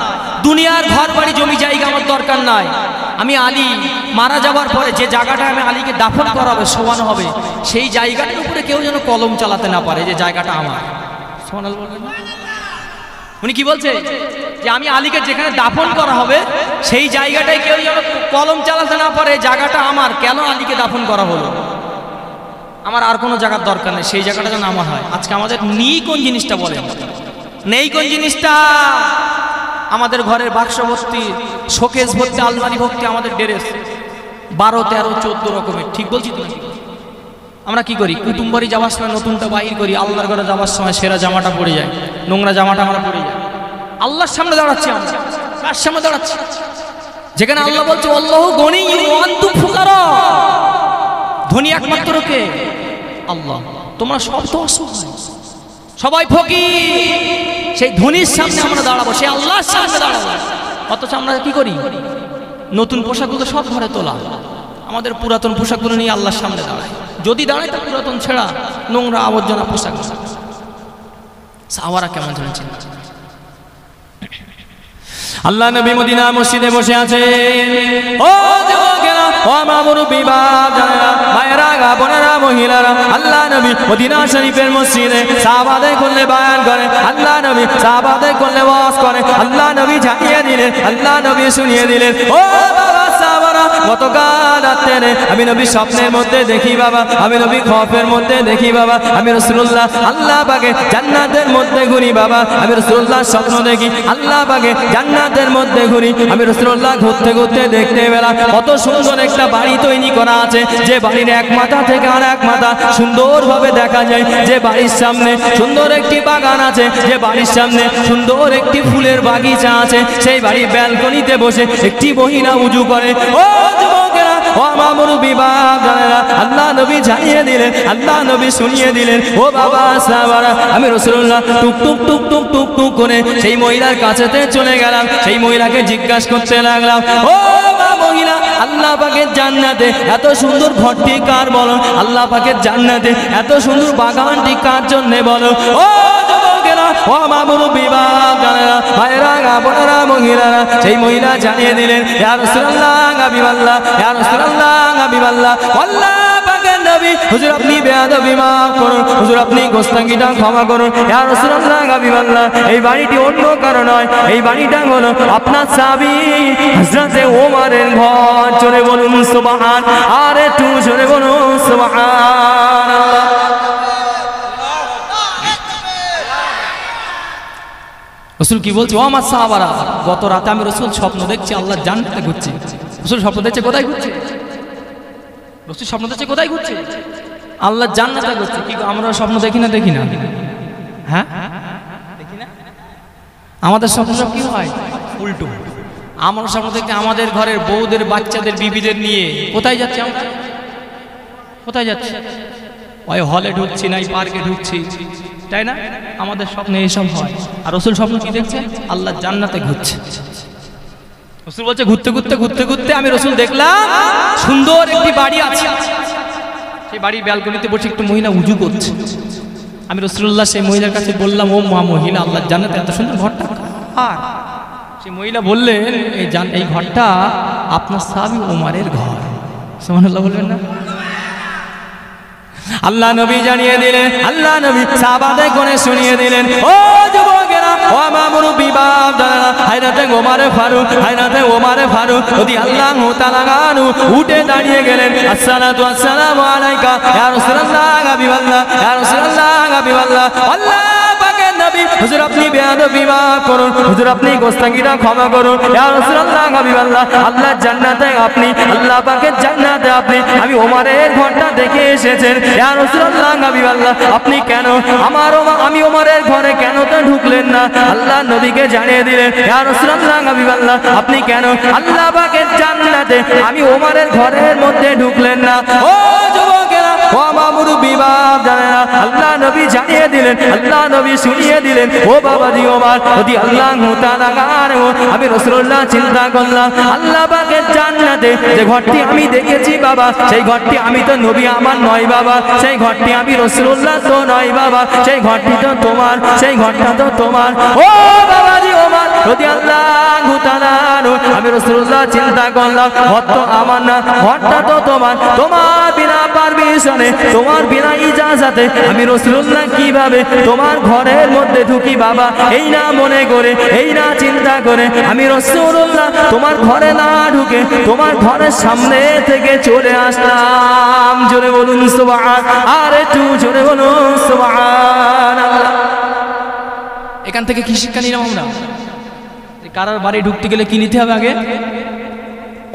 দুনিয়ার ঘর বাড়ি জমি জায়গা আমার দরকার নাই, আমি আলী মারা যাবার পরে যে জায়গাটা আমি আলীকে দাফন করা হবে, শোয়ানো হবে, সেই জায়গাটার উপরে কেউ যেন কলম চালাতে না পারে যে জায়গাটা আমার। সুবহানাল্লাহ বলবেন না? উনি কি বলছে, যে আমি আলীকে যেখানে দাফন করা হবে সেই জায়গাটায় কেউ যেন কলম চালাতে না পারে, জায়গাটা আমার, কেন আলীকে দাফন করা হলো, আমার আর কোনো জায়গার দরকার নেই, সেই জায়গাটা যেন আমার হয়। আজকে আমাদের নেই কোন জিনিসটা, বলেন নেই কোন জিনিসটা? আমাদের ঘরের বাক্স ভর্তি, শোকেস ভর্তি, আলমারি ভর্তি আমাদের ড্রেস, 12, 13, 14 রকমের। ঠিক বলছি তো? আমরা কি করি, কুটুম বাড়ি যাওয়ার সময় নতুনটা বাহির করি, আল্লাহর ঘরে যাওয়ার সময় সেরা জামাটা পরে যায়, নোংরা জামাটা আমরা পরে যাই। আল্লাহর সামনে দাঁড়াচ্ছি আমরা, কার সামনে দাঁড়াচ্ছি? যেখানে আল্লাহ বলছে আল্লাহু গনিয়্যুন ওয়া আনতুম ফুকারা, ধনী একমাত্র কে? আল্লাহ, তোমরা সব তো অসহায়, সবাই ফকির। সেই ধনীর সামনে আমরা দাঁড়াবো, সেই আল্লাহর সামনে দাঁড়াবো, অথচ আমরা কি করি, নতুন পোশাকগুলো সব ঘরে তোলা, আমাদের পুরাতন পোশাকগুলো নিয়ে আল্লাহর সামনে দাঁড়ায়। যদি দাঁড়ায় তা পুরাতন ছেঁড়া নোংরা আবর্জনা পোশাক। সাহাবারা কেমন জানছেন? আল্লাহ নবী মদিনা মসজিদে বসে আছে, ও যুবকেরা, ও মা মুরব্বি বাপ জানেরা, মায়েরা, বোনেরা, মহিলারা, আল্লাহ নবী মদিনা শরীফের মসজিদে সাহাবাদের করলে বয়ান করে, আল্লাহ নবী সাহাবাদের করলে ওয়াজ করে, আল্লাহ নবী জানিয়ে দিলেন, আল্লাহ নবী শুনিয়ে দিলেন, ও বাবা সাহাবারা, গতকাল রাত্রে আমি নবী স্বপ্নের মধ্যে দেখি বাবা, আমি নবী খৌফের মধ্যে দেখি বাবা, আমি রাসূলুল্লাহ আল্লাহ পাকে জান্নাতের মধ্যে ঘুরি বাবা, আমি রাসূলুল্লাহ স্বপ্ন দেখি আল্লাহ পাকে জান্নাতের মধ্যে ঘুরি, আমি রাসূলুল্লাহ ঘুরতে ঘুরতে দেখতে পেলাম কত সুন্দর একটা বাড়ি তৈরি করা আছে, যে বাড়ির এক মাথা থেকে আর এক মাথা সুন্দরভাবে দেখা যায়, যে বাড়ির সামনে সুন্দর একটি বাগান আছে, যে বাড়ির সামনে সুন্দর একটি ফুলের বাগিচা আছে, সেই বাড়ির ব্যালকনিতে বসে একটি মহিলা উজু করে। ও যুবকেরা, ও মা মুরব্বি বাপ জানেরা, আল্লাহ নবী জানিয়ে দিলেন, আল্লাহ নবী শুনিয়ে দিলেন, ও বাবা সাহাবারা, আমি রাসূলুল্লাহ টুক টুক টুক টুক টুক টুক করে সেই মহিলার কাছেতে চলে গেলাম, সেই মহিলাকে জিজ্ঞাসা করতে লাগলাম, ও মা মহিলা, আল্লাহ পাকের জান্নাতে এত সুন্দর ঘরটি কার বলো, আল্লাহ পাকের জান্নাতে এত সুন্দর বাগানটি কার জন্য বলো? ও যুবকেরা, ও মা মুরব্বি বাপ জানেরা, ভাইরা, বোনেরা, মহিলারা, সেই মহিলা জানিয়ে দিলেন, ইয়া রাসূলুল্লাহ হাবিবাল্লাহ, ইয়া রাসূলুল্লাহ হাবিবাল্লাহ, আল্লাহ পাকের নবী হুজুর আপনি বেয়াদবি মাফ করুন, হুজুর আপনি গোস্তাঙ্গিটা ক্ষমা করুন ইয়া রাসূলুল্লাহ হাবিবাল্লাহ। এই বাড়িটি অন্য কারো নয়, এই বাড়িটা হলো আপনার সাহাবী হযরতে ওমরের ঘর। জোরে বলুন সুবহান, আর একটু জোরে বলুন সুবহানাল্লাহ। রসুল কি বলছে, ও আমার সাহাবারা, গত রাতে আমি রসুল স্বপ্ন দেখছি আল্লাহ জান্নাতে ঘুরছি। রসুল স্বপ্ন দেখছে কোথায় ঘুরছে? রসুল স্বপ্ন দেখছে কোথায় ঘুরছে? আল্লাহ জান্নাতে ঘুরছে। কি আমরা স্বপ্ন দেখি না? দেখি না? হ্যাঁ দেখি না? আমাদের স্বপ্ন কি হয় উল্টো। আমরা স্বপ্ন দেখতে আমাদের ঘরের বউদের, বাচ্চাদের, বিবিদের নিয়ে কোথায় যাচ্ছি আমরা? কোথায় যাচ্ছি? ওই হলে ঢুকছি, নাই পার্কে ঢুকছি, তাই না? আমাদের স্বপ্নে এইসব হয়। আর রসুল স্বপ্ন কি দেখছে? আল্লাহ জান্নাতে ঘুরছে। রসুল বলছে ঘুরতে ঘুরতে ঘুরতে ঘুরতে আমি রসুল দেখলাম সুন্দর একটি বাড়ি আছে, সেই বাড়ির ব্যালকনিতে বসে একটু মহিলা উজু করছে। আমি রসুল্লাহ সেই মহিলার কাছে বললাম, ও মা মহিলা, আল্লাহ জান্নাতে এত সুন্দর ঘরটা আর? সেই মহিলা বললেন, এই ঘরটা আপনার সাহাবী ওমরের ঘর। সুবহানাল্লাহ বলবেন না? আল্লাহ নবী জানিয়ে দিলেন, আল্লাহ নবী সাহাবাদের কোণে শুনিয়ে দিলেন, ও যুবকেরা, ও আমার মুরব্বি বাপ দাদারা, হযরতে ওমর ফারুক, হযরতে ওমর ফারুক রাদিয়াল্লাহু তাআলা আনহু উঠে দাঁড়িয়ে গেলেন। আসসালাতু আসসালামু আলাইকা ইয়া রাসূলুল্লাহ হাবিবাল্লাহ, ইয়া রাসূলুল্লাহ হাবিবাল্লাহ। আল্লাহ পাকের নবী, হুজুর আপনি বেয়াদবি মাফ করুন, হুজুর আপনি গোস্তাঙ্গিটা ক্ষমা করুন ইয়া রাসূলুল্লাহ হাবিবাল্লাহ। আল্লাহ জান্নাতে আপনি, আল্লাহ পাকের জান্নাতে আপনি আমি ওমরের ঘরটা দেখে এসেছেন ইয়া রাসূলুল্লাহ হাবিবাল্লাহ। আপনি কেন আমি ওমরের ঘরে কেন তো ঢুকলেন না? আল্লাহ নবীকে জানিয়ে দিলেন, ইয়া রাসূলুল্লাহ হাবিবাল্লাহ, আপনি কেন আল্লাহ পাকের জান্নাতে আমি ওমরের ঘরের মধ্যে ঢুকলেন না? ও যুবকেরা, ও আমার মুরব্বি বাপ জানেনা, আল্লাহ নবী জানিয়ে দিলেন, আল্লাহ নবী শুনিয়ে দিলেন, ও বাবাজি ওমর রাদিয়াল্লাহু তাআলা আনহু, আমি রাসূলুল্লাহ চিন্তা করলাম আল্লাহ পাকের জান্নাতে যে ঘরটি আমি দেখেছি বাবা, সেই ঘরটি আমি তো নবী আমার নয় বাবা, সেই ঘরটি আমি রাসূলুল্লাহ তো নয় বাবা, সেই ঘরটি তো তোমার, সেই ঘরটা তো তোমার। ও বাবাজি ওমর রাদিয়াল্লাহু তাআলা আনহু, আমি রাসূলুল্লাহ চিন্তা করলাম ঘর তো আমার না, ঘরটা তো তোমার। তোমার বিনা পারমিশনে, তোমার বিনা ইজাজতে আমি রাসূলুল্লাহ কিভাবে তোমার ঘরের মধ্যে ঢুকি বাবা? এই না মনে করে, এই না চিন্তা করে আমি রাসূলুল্লাহ তোমার ঘরে না ঢুকে তোমার ঘরের সামনে থেকে চলে আসলাম। জোরে বলুন সুবহান, আর একটু জোরে বলুন সুবহানাল্লাহ। এখান থেকে কি শিক্ষা নিলাম আমরা? কারোর বাড়ি ঢুকতে গেলে কি নিতে হবে? আগে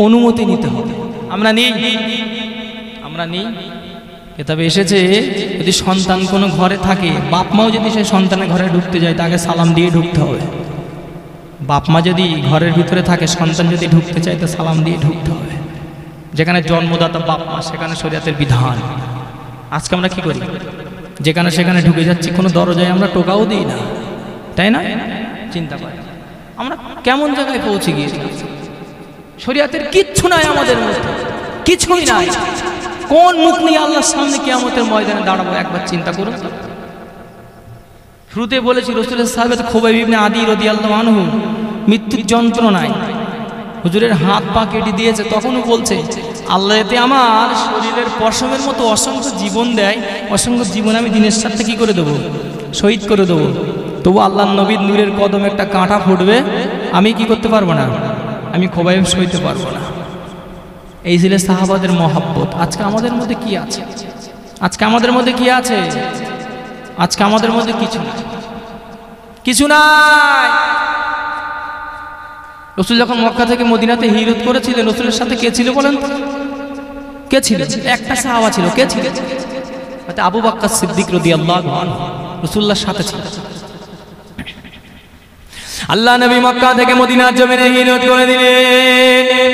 অনুমতি নিতে হবে। আমরা নেই, আমরা নেই। কিতাবে এসেছে যদি সন্তান কোনো ঘরে থাকে, বাপ মাও যদি সেই সন্তানের ঘরে ঢুকতে যায় তাকে সালাম দিয়ে ঢুকতে হবে। বাপ মা যদি ঘরের ভিতরে থাকে, সন্তান যদি ঢুকতে চায় তো সালাম দিয়ে ঢুকতে হবে। যেখানে জন্মদাতা বাপ মা, সেখানে শরীয়তের বিধান। আজকে আমরা কি করি? যেখানে সেখানে ঢুকে যাচ্ছি, কোনো দরজায় আমরা টোকাও দিই না, তাই না? চিন্তা করি আমরা কেমন জায়গায় পৌঁছে গিয়েছি। শরীয়তের কিচ্ছু নাই আমাদের মধ্যে, কিছুই নাই। কোন মুখ নিয়ে আল্লাহর সামনে কিয়ামতের ময়দানে দাঁড়াবো একবার চিন্তা করুন। শুরুতে বলেছি রাসূলের সাহাবী খুবাইব ইবনে আদি রাদিয়াল্লাহু আনহু মৃত্যুর যন্ত্রণায় হুজুরের হাত পা কেটে দিয়েছে, তখনও বলছে আল্লাহ এতে আমার শরীরের পশমের মতো অসংখ্য জীবন দেয়, অসংখ্য জীবন আমি দিনের সাথে কি করে দেবো? শহীদ করে দেবো। তবু আল্লাহর নবীর নূরের কদমে একটা কাঁটা ফুটবে, আমি কি করতে পারবো না? আমি খুবাইব সইতে পারবো না। এই ছিল সাহাবাদের মহব্বত। আজকে আমাদের মধ্যে কি আছে? আজকে আমাদের মধ্যে কি আছে? আজকে আমাদের মধ্যে কিছু নাই, কিছু নাই। রাসূল যখন মক্কা থেকে মদিনাতে হিজরত করেছিলেন, রাসূলের সাথে কে ছিল বলেন? কে ছিল? একটা সাহাবা ছিল। কে ছিল? আবু বকর সিদ্দিক রাদিয়াল্লাহু আনহু রাসূলুল্লাহর সাথে ছিল। আল্লাহ নবী মক্কা থেকে মদিনার জমিনে হিজরত করে দিলেন।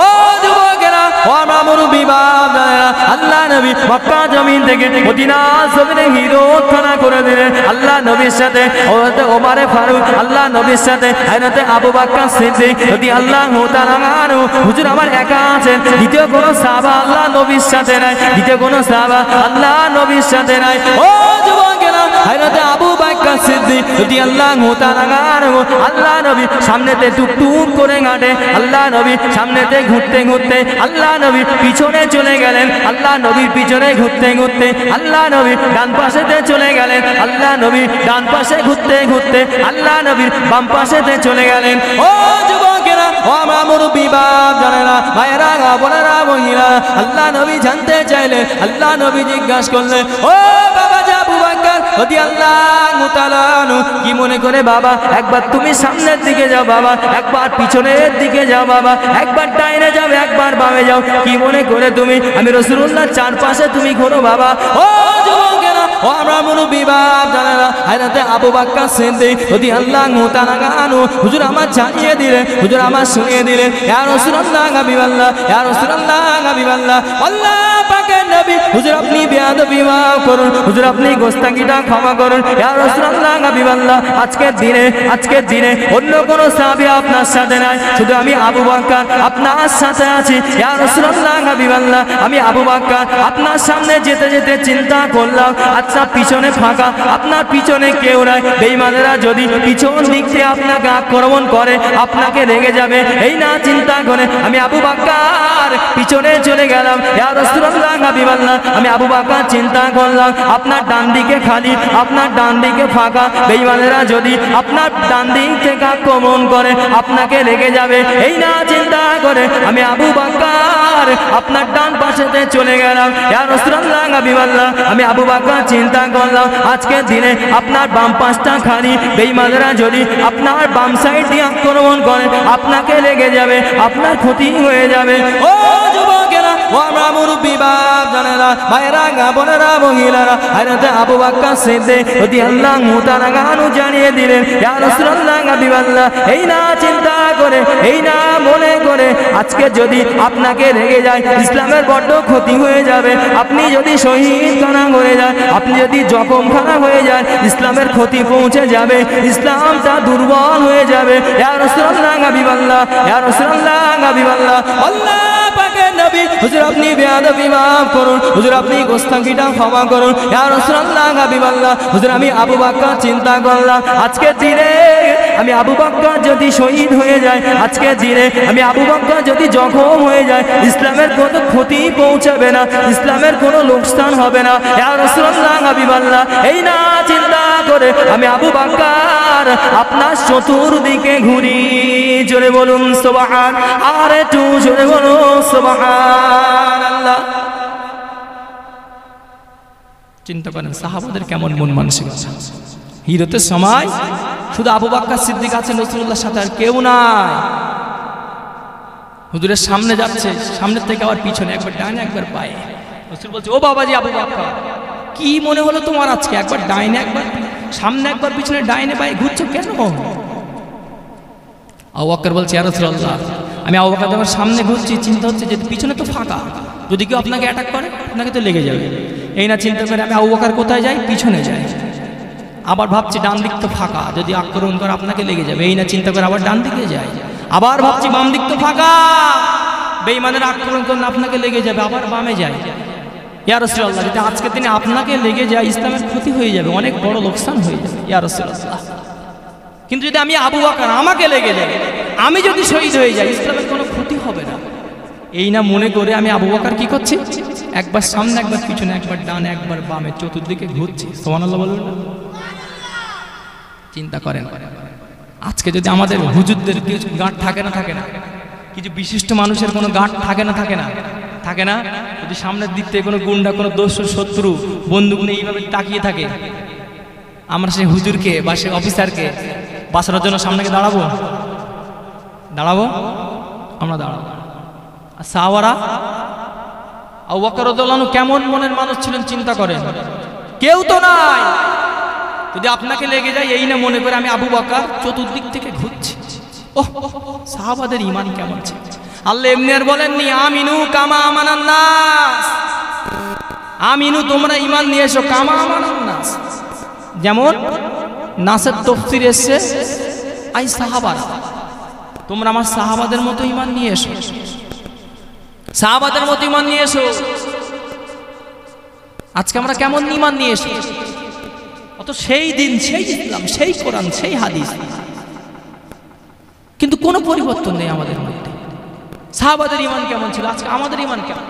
ও যুবকেরা, ও আমার মুরব্বি বাপ দাদারা, আল্লাহ নবী মক্কা জমিন থেকে মদিনার জমিনে হিজরত করে দিলেন। আল্লাহ নবীর সাথে হযরত ওমর ফারুক, আল্লাহ নবীর সাথে হযরত আবু বকর সিদ্দিক রাদিয়াল্লাহু তাআলা আনহু। হুজুর আমার একা আছেন, দ্বিতীয় কোন সাহাবা আল্লাহ নবীর সাথে নাই, দ্বিতীয় কোন সাহাবা আল্লাহ নবীর সাথে নাই। ও যুবকেরা, হযরত আবু বকর বকর সিদ্দিক রাদিয়াল্লাহু তাআলা আনহু আল্লাহ নবী সামনেতে টুকটুক করে হাঁটে, আল্লাহ নবী সামনেতে ঘুরতে ঘুরতে আল্লাহ নবী পিছনে চলে গেলেন, আল্লাহ নবীর পিছনে ঘুরতে ঘুরতে আল্লাহ নবী ডান পাশেতে চলে গেলেন, আল্লাহ নবী ডান পাশে ঘুরতে ঘুরতে আল্লাহ নবীর বাম পাশেতে চলে গেলেন। ও যুবকেরা, ও আমার মুরব্বি বাপ জানেরা, ভাইয়েরা, বোনেরা, মহিলা, আল্লাহ নবী জানতে চাইলেন, আল্লাহ নবী জিজ্ঞাসা করলেন, ও বাবা আবু বকর রাদিয়াল্লাহু তাআলা আনহু, কি মনে করে বাবা? একবার তুমি সামনের দিকে যাও বাবা, একবার পিছনের দিকে যাও বাবা, একবার ডাইনে যাও, একবার বামে যাও, কি মনে করে তুমি? আমি রাসূলুল্লাহর চারপাশে তুমি ঘোরো বাবা। ও যুবকেরা, ও আমরা মুরব্বি বাপ জানেরা, হযরত আবু বকর সিদ্দিক রাদিয়াল্লাহু তাআলা আনহু হুজুর আমার জানিয়ে দিলেন, হুজুর আমার শুনিয়ে দিলেন, ইয়া রাসূলুল্লাহ হাবিবাল্লাহ, ইয়া রাসূলুল্লাহ হাবিবাল্লাহ, আল্লাহ পাকের নবী হুজুর আপনি বেয়াদবি মাফ করুন, হুজুর আপনি গোস্তাকিটা ক্ষমা করুন, ইয়া রাসূলুল্লাহ হাবিবাল্লাহ। আজকের দিনে অন্য কোন সাহাবী আপনার সাথে নাই, শুধু আমি আবু বকর আপনার সাথে আছি, ইয়া রাসূলুল্লাহ হাবিবাল্লাহ। আমি আবু বকর আপনার সামনে যেতে যেতে চিন্তা করলাম, আচ্ছা পিছনে ফাঁকা, আপনার পিছনে কেউ নাই, বেঈমানেরা যদি পিছন দিক থেকে আপনাকে আক্রমণ করে আপনাকে রেগে যাবে, এই না চিন্তা করে আমি আবু বকর পিছনে চলে গেলাম, ইয়া রাসূলুল্লাহ হাবিবাল্লাহ। আমি আবু বকর চিন্তা করলাম আপনার ডান দিকে খালি, আপনার ডান দিকে ফাঁকা, বেঈমানেরা যদি আপনার ডান দিক থেকে আক্রমণ করে আপনাকে রেগে যাবে, এই না চিন্তা করে আমি আবু বকর আপনার ডান পাশেতে চলে গেলাম, ইয়া রাসূলুল্লাহ হাবিবাল্লাহ। আমি আবু বকর চিন্তা করলাম আজকের দিনে আপনার বাম পাশটা খালি, বেঈমানেরা যদি আপনার বাম সাইড দিয়ে আক্রমণ করে আপনাকে লেগে যাবে, আপনার ক্ষতি হয়ে যাবে। ও যুবকেরা, ও আমরা মুরব্বি বাপ জানেরা, ভাইয়েরা, বোনেরা, মহিলারা, হযরত আবু বকর সিদ্দিক রাদিয়াল্লাহু তাআলা আনহু জানিয়ে দিলেন, ইয়া রাসূলুল্লাহ হাবিবাল্লাহ। এই না চিন্তা করে, এই না মনে করে আজকে যদি আপনাকে রেগে যায় ইসলামের বড্ড ক্ষতি হয়ে যাবে, আপনি যদি শহীদ খানা হয়ে যায়, আপনি যদি জখম খানা হয়ে যায়, ইসলামের ক্ষতি পৌঁছে যাবে, ইসলামটা দুর্বল হয়ে যাবে। ইয়া রাসূলুল্লাহ হাবিবাল্লাহ, ইয়া রাসূলুল্লাহ হাবিবাল্লাহ, আল্লাহ পাকের নবী হুজুর আপনি বেয়াদবি মাফ করুন, হুজুর আপনি গোস্তাকিটা ক্ষমা করুন, ইয়া রাসূলুল্লাহ হাবিবাল্লাহ। হুজুর আমি আবু বকর চিন্তা করলাম আজকের দিনে আমি আবু বকর যদি শহীদ হয়ে যায়, আজকের দিনে আমি আবু বকর যদি জখম হয়ে যায়, ইসলামের কোনো ক্ষতি পৌঁছাবে না, ইসলামের কোনো লোকসান হবে না, ইয়া রাসূলুল্লাহ হাবিবাল্লাহ। এই না চিন্তা করে আমি আবু বকর আপনার চতুর্দিকে ঘুরি, জোরে বলুন সুবহান, আর একটু জোরে বলুন সুবহানাল্লাহ। চিন্তা করেন সাহাবাদের কেমন মন মানসিকতা, হিজরতের সময় শুধু আবু বকর সিদ্দিক আছেন রাসূলুল্লাহর সাথে, আর কেউ নাই। হুজুরের সামনে যাচ্ছে, সামনের থেকে আবার পিছনে, একবার ডাইনে একবার বাঁয়ে। রাসূল বলছে, ও বাবাজি আবু বকর, কি মনে হলো তোমার আজকে? একবার ডাইনে, একবার সামনে, একবার পিছনে, ডাইনে বাঁয়ে ঘুরছো কেন? আবু বকর বলছে, ইয়া রাসূলুল্লাহ, আমি আবু বকর যখন সামনে ঘুরছি চিন্তা হচ্ছে যে পিছনে তো ফাঁকা, যদি কেউ আপনাকে অ্যাটাক করে আপনাকে তো লেগে যাবে। এই না চিন্তা করে আমি আবু বকর কোথায় যাই? পিছনে যাই। আবার ভাবছি ডান দিক তো ফাঁকা, যদি আক্রমণ করে আপনাকে লেগে যাবে, এই না চিন্তা করে আবার ডান দিকে যাই। আবার ভাবছি বাম দিক তো ফাঁকা, বেঈমানের আক্রমণ করলে আপনাকে লেগে যাবে, আবার বামে যাই। ইয়া রাসূলুল্লাহ, যদি আজকের দিনে আপনাকে লেগে যায় ইসলামের ক্ষতি হয়ে যাবে, অনেক বড় লোকসান হয়ে যাবে ইয়া রাসূলুল্লাহ। কিন্তু যদি আমি আবু বকর আমাকে লেগে যায়, আমি যদি শহীদ হয়ে যাই, ইসলামের কোনো ক্ষতি হবে না। এই না মনে করে আমি আবু বকর কি করছি? একবার সামনে, একবার পিছনে, একবার ডানে, একবার বামে, চতুর্দিকে ঘুরছি। সুবহানাল্লাহ বলুন না? চিন্তা করেন আজকে যদি আমাদের হুজুরদের কিছু গাঁট থাকে না, থাকে না, কিছু বিশিষ্ট মানুষের কোনো গাঁট থাকে না, থাকে না, থাকে না, যদি সামনের দিক থেকে কোনো গুন্ডা, কোনো দস্যু, শত্রু বন্দুক নিয়ে এইভাবে তাকিয়ে থাকে, আমরা সেই হুজুরকে বা সেই অফিসারকে বাঁচানোর জন্য সামনে দাঁড়াবো? দাঁড়াবো? আমরা দাঁড়াবো। আর সাহাবারা, আবু বকর রাদিয়াল্লাহু আনহু কেমন মনের মানুষ ছিলেন চিন্তা করেন। কেউ তো নাই, যদি আপনাকে লেগে যায় এই না মনে করে আমি আবু বকর চতুর্দিক থেকে ঘুরছি। ওহ, সাহাবাদের ঈমান কেমন ছিল! আল্লাহ এমনি আর বলেননি আমিনু কামা আমানান নাস, আমিনু তোমরা ঈমান নিয়ে এসো, কামা আমানান নাস, যেমন নাসের তাফসীর এসেছে আই সাহাবারা, তোমরা আমার সাহাবাদের মতো ঈমান নিয়ে এসো, সাহাবাদের মতো ঈমান নিয়ে এসো। আজকে আমরা কেমন ঈমান নিয়ে এসো? অত সেই দিন, সেই ইসলাম, সেই কোরআন, সেই হাদিস, কিন্তু কোনো পরিবর্তন নেই আমাদের মধ্যে। সাহাবাদের ঈমান কেমন ছিল, আজকে আমাদের ঈমান কেমন?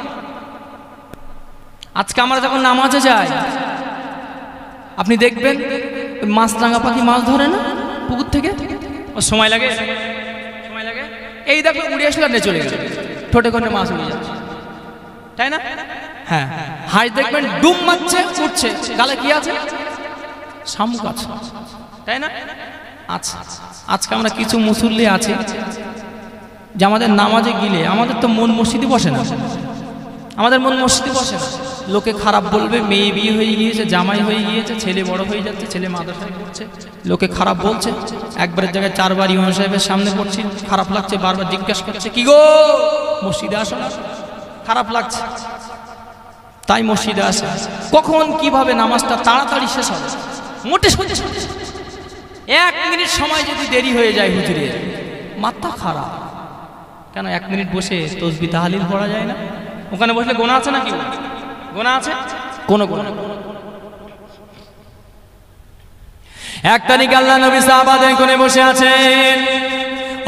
আজকে আমরা যখন নামাজে যাই, আপনি দেখবেন মাছরাঙা পাখি মাছ ধরে না পুকুর থেকে, ও সময় লাগে, সময় লাগে, এই দেখো উড়ে আসলে নিয়ে চলে গেল, ঠোঁটে করে মাছ উড়ে যাচ্ছে, তাই না? হ্যাঁ, হাঁস দেখবেন ডুব মারছে, উঠছে, গালে কি আছে? শামুক আছে, তাই না? আচ্ছা, আজকে আমরা কিছু মুসল্লি আছে যে আমাদের নামাজে গেলে আমাদের তো মন মসজিদে বসে না, আমাদের মন মসজিদে বসে না। লোকে খারাপ বলবে, মেয়ে বিয়ে হয়ে গিয়েছে, জামাই হয়ে গিয়েছে, ছেলে বড় হয়ে যাচ্ছে, ছেলে মাদ্রাসায় পড়ছে, লোকে খারাপ বলছে, একবারের জায়গায় চারবার ইমাম সাহেবের সামনে পড়ছি, খারাপ লাগছে, বারবার জিজ্ঞাসা করছে কি গো মসজিদে আসো না, খারাপ লাগছে, তাই মসজিদে আসে। কখন কিভাবে নামাজটা তাড়াতাড়ি শেষ হবে মোটে শুনতে শুনতে 1 মিনিট সময় যদি দেরি হয়ে যায় হুজুরের মাথা খারাপ। কেন 1 মিনিট বসে তসবিহ তাহলিল পড়া যায় না? ওখানে বসলে গোনা আছে নাকি? গোনা আছে? কোনো গোনা। 1 তারিখ আল্লাহ নবী সাহাবাদের কোণে বসে আছেন।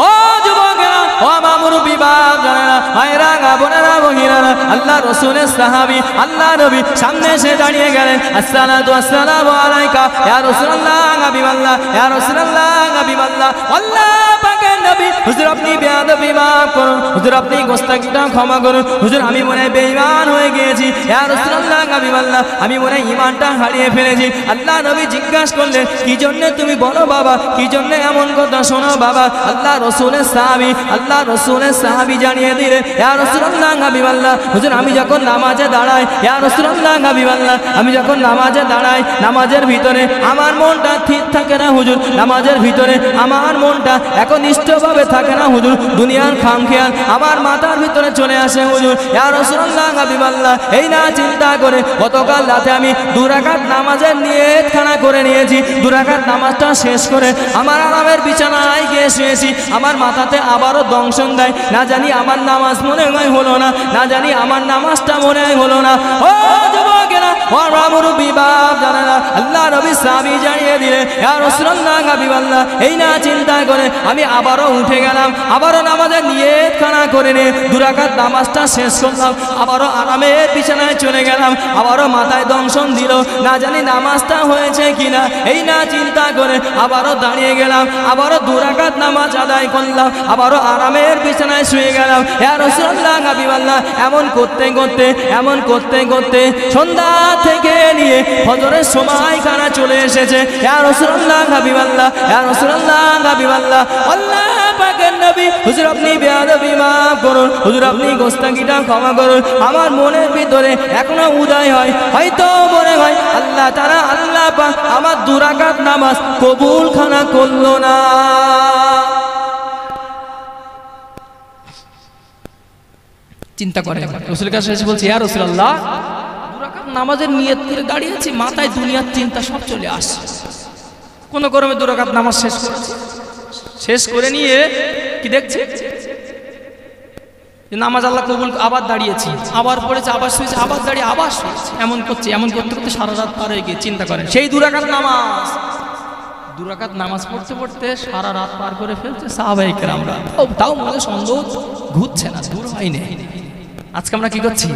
ও যুবকেরা, ও মুরব্বি বাপ জানেরা, ভাইরা গা বোনেরা বহিরারা, আল্লাহ রাসূলের সাহাবী আল্লাহ নবী সামনে এসে দাঁড়িয়ে গেলেন। আসসালাতু আসসালামু আলাইকা ইয়া রাসূলুল্লাহ, হাবিবাল্লাহ, ইয়া রাসূলুল্লাহ, হাবিবাল্লাহ। আল্লাহ পাকের নবী, হুজুর আপনি বেয়াদবি মাফ করুন, হুজুর আপনি গোস্তাকিটা ক্ষমা করুন, হুজুর আমি মনে হয় বেঈমান হয়ে গিয়েছি, ইয়া রাসূলুল্লাহ, হাবিবাল্লাহ, আমি মনে হয় ঈমানটা হারিয়ে ফেলেছি। আল্লাহ নবী জিজ্ঞাসা করলেন কি জন্য তুমি বলো বাবা, কি জন্য এমন কথা শোনো বাবা? আল্লাহ রাসূলের সাহাবী, আল্লাহ রাসূলের সাহাবী জানিয়ে দিলেন ইয়া রাসূলুল্লাহ, হাবিবাল্লাহ, হুজুর আমি যখন নামাজে দাঁড়াই, ইয়া রাসূলুল্লাহ, হাবিবাল্লাহ, আমি যখন নামাজে দাঁড়াই, নামাজের ভিতরে আমার মনটা ঠিক থাকে না হুজুর, নামাজের ভিতরে আমার মনটা একনিষ্ঠভাবে থাকে না হুজুর, দুনিয়ার খামখেয়াল আমার মাথার ভিতরে চলে আসে হুজুর, ইয়া রাসূলুল্লাহ, হাবিবাল্লাহ। এই না চিন্তা করে গতকাল রাতে আমি 2 রাকাত নামাজের নিয়তখানা করে নিয়েছি, 2 রাকাত নামাজটা শেষ করে আমার আরামের বিছানায় গিয়ে শুয়েছি, আমার মাথাতে আবারও দংশন দেয়, না জানি আমার নামাজ মনে হয় হলো না, না জানি আমার নামাজটা মনে হয় হলো না। ও যুবকেরা, ও মুরব্বি বাপ জানেরা, আল্লাহ নবী সাহাবী জানিয়ে দিলেন ইয়া রাসূলুল্লাহ, হাবিবাল্লাহ। এই না চিন্তা করে আমি আবারও উঠে গেলাম, আবারও নামাজের নিয়তখানা করে নিয়ে 2 রাকাত নামাজটা শেষ করলাম, আবারও আরামের বিছানায় চলে গেলাম, আবারও মাথায় দংশন দিল, না জানি নামাজটা হয়েছে কিনা। এই না চিন্তা করে আবারও দাঁড়িয়ে গেলাম, আবারও 2 রাকাত নামাজ আদায় করলাম, আবারও আরামের বিছানায় শুয়ে গেলাম, ইয়া রাসূলুল্লাহ, হাবিবাল্লাহ। এমন করতে করতে, এমন করতে করতে সন্ধ্যা থেকে নিয়ে ফজরের সময়খানা চলে এসেছে। ইয়া রাসূলুল্লাহ, হাবিবাল্লাহ, ইয়া রাসূলুল্লাহ, হাবিবাল্লাহ। আল্লাহ পাকের নবী, হুজুর আপনি বেয়াদবি মাফ করুন, হুজুর আপনি গোস্তাকিটা ক্ষমা করুন। আমার মনের ভিতরে এখনো উদয় হয়, হয়তো মনে হয় আল্লাহ তাআলা, আল্লাহ পাক আমার 2 রাকাত নামাজ কবুল খানা করলো না। চিন্তা করে রাসূলের কাছে এসে বলছে ইয়া রাসূলুল্লাহ, 2 রাকাত নামাজের নিয়ত করে দাঁড়িয়েছি, মাথায় দুনিয়ার চিন্তা সব চলে আসছে, কোন গরমে 2 রাকাত নামাজ শেষ করে নিয়ে কি দেখছে নামাজ আল্লাহ কবুল, আবার দাঁড়িয়েছি, আবার পড়েছে, আবার শুয়েছে, আবার দাঁড়িয়ে আবার শুয়েছে, এমন করছে, এমন করতে করতে সারা রাত পার হয়ে গিয়ে চিন্তা করেন সেই 2 রাকাত নামাজ, 2 রাকাত নামাজ পড়তে পড়তে সারা রাত পার করে ফেলছে সাহাবায়ে কেরামরা। তাও মনে সন্দেহ ঘুরছে না, দূর হয়নি। আজকে আমরা কি করছি?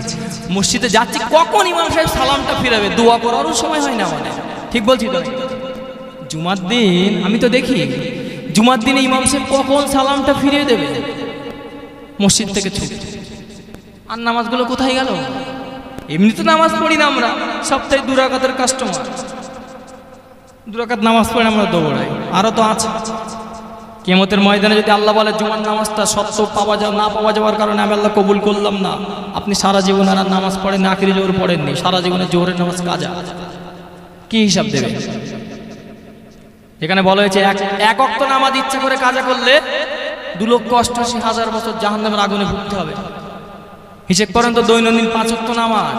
মসজিদে যাচ্ছি, কখন ইমাম সাহেব সালামটা ফিরাবে দোয়া করারও সময় হয় না আমাদের। ঠিক বলছি তো? জুমার দিন আমি তো দেখি জুমার দিনে ইমাম সাহেব কখন সালামটা ফিরিয়ে দেবে, মসজিদ থেকে ছুটে। আর নামাজগুলো কোথায় গেল? এমনি তো নামাজ পড়ি না আমরা, সপ্তাহে 2 রাকাতের কাস্টমার, 2 রাকাত নামাজ পড়ে আমরা দৌড়াই। আরো তো আছে, কিয়ামতের ময়দানে যদি আল্লাহ বলে জুমার নামাজটা সত্য না পাওয়া যাওয়ার কারণে আমি আল্লাহ কবুল করলাম না, আপনি সারা জীবন আর নামাজ পড়েন, আখিরি জোহর পড়েননি, সারা জীবনে জোহরের নামাজ কাজা, কি হিসাব দেবে? এখানে বলা হয়েছে এক ওয়াক্ত নামাজ ইচ্ছা করে কাজা করলে 2,88,000 বছর জাহান্নামের আগুনে ভুগতে হবে। হিসেব করেন তো, দৈনন্দিন 5 ওয়াক্ত নামাজ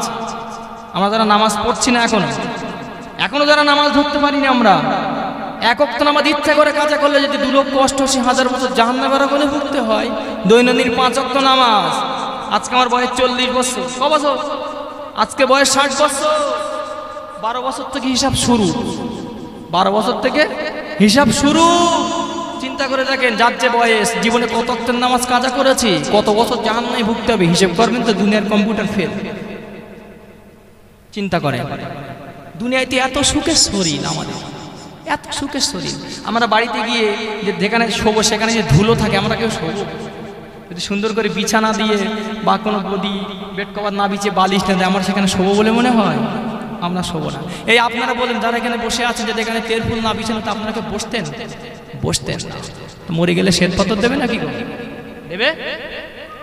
আমরা যারা নামাজ পড়ছি না, এখনো যারা নামাজ ধরতে পারিনি আমরা, 1 ওয়াক্ত নামাজ ইচ্ছা করে কাজা করলে যদি 2,88,000 বছর জাহান্নামের আগুনে ভুগতে হয়, দৈনন্দিন 5 ওয়াক্ত নামাজ। আজকে আমার বয়স 40 বছর, ক বছর? আজকে বয়স 60 বছর, 12 বছর থেকে হিসাব শুরু। 12 বছর থেকে হিসাব শুরু। চিন্তা করে দেখেন, যার যে বয়স, জীবনে কত ওয়াক্তের নামাজ কাজা করেছি, কত বছর জাহান্নামে ভুগতে হবে, হিসেব করবেন তো দুনিয়ার কম্পিউটার ফেল। চিন্তা করেন, দুনিয়াতে এত সুখের শরীর, আমাদের এত সুখের শরীর, আমরা বাড়িতে গিয়ে যে যেখানে শোবো সেখানে যে ধুলো থাকে, আমরা কেউ শোবো? যদি সুন্দর করে বিছানা দিয়ে বা কোনো গদি বেড কভার না বিছিয়ে বালিশ না দেয়, আমরা সেখানে শোবো বলে মনে হয়? আমরা শোবো না। এই আপনারা বলেন, যারা এখানে বসে আছেন, যে এখানে তেল ফুল না বিছানো, তো আপনাকে বসতেন? বসতেন না। মরে গেলে শ্বেত পাথর দেবে নাকি? দেবে?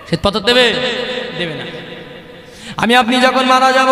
শ্বেত পাথর দেবে? দেবে না। আমি আপনি যখন মারা যাব,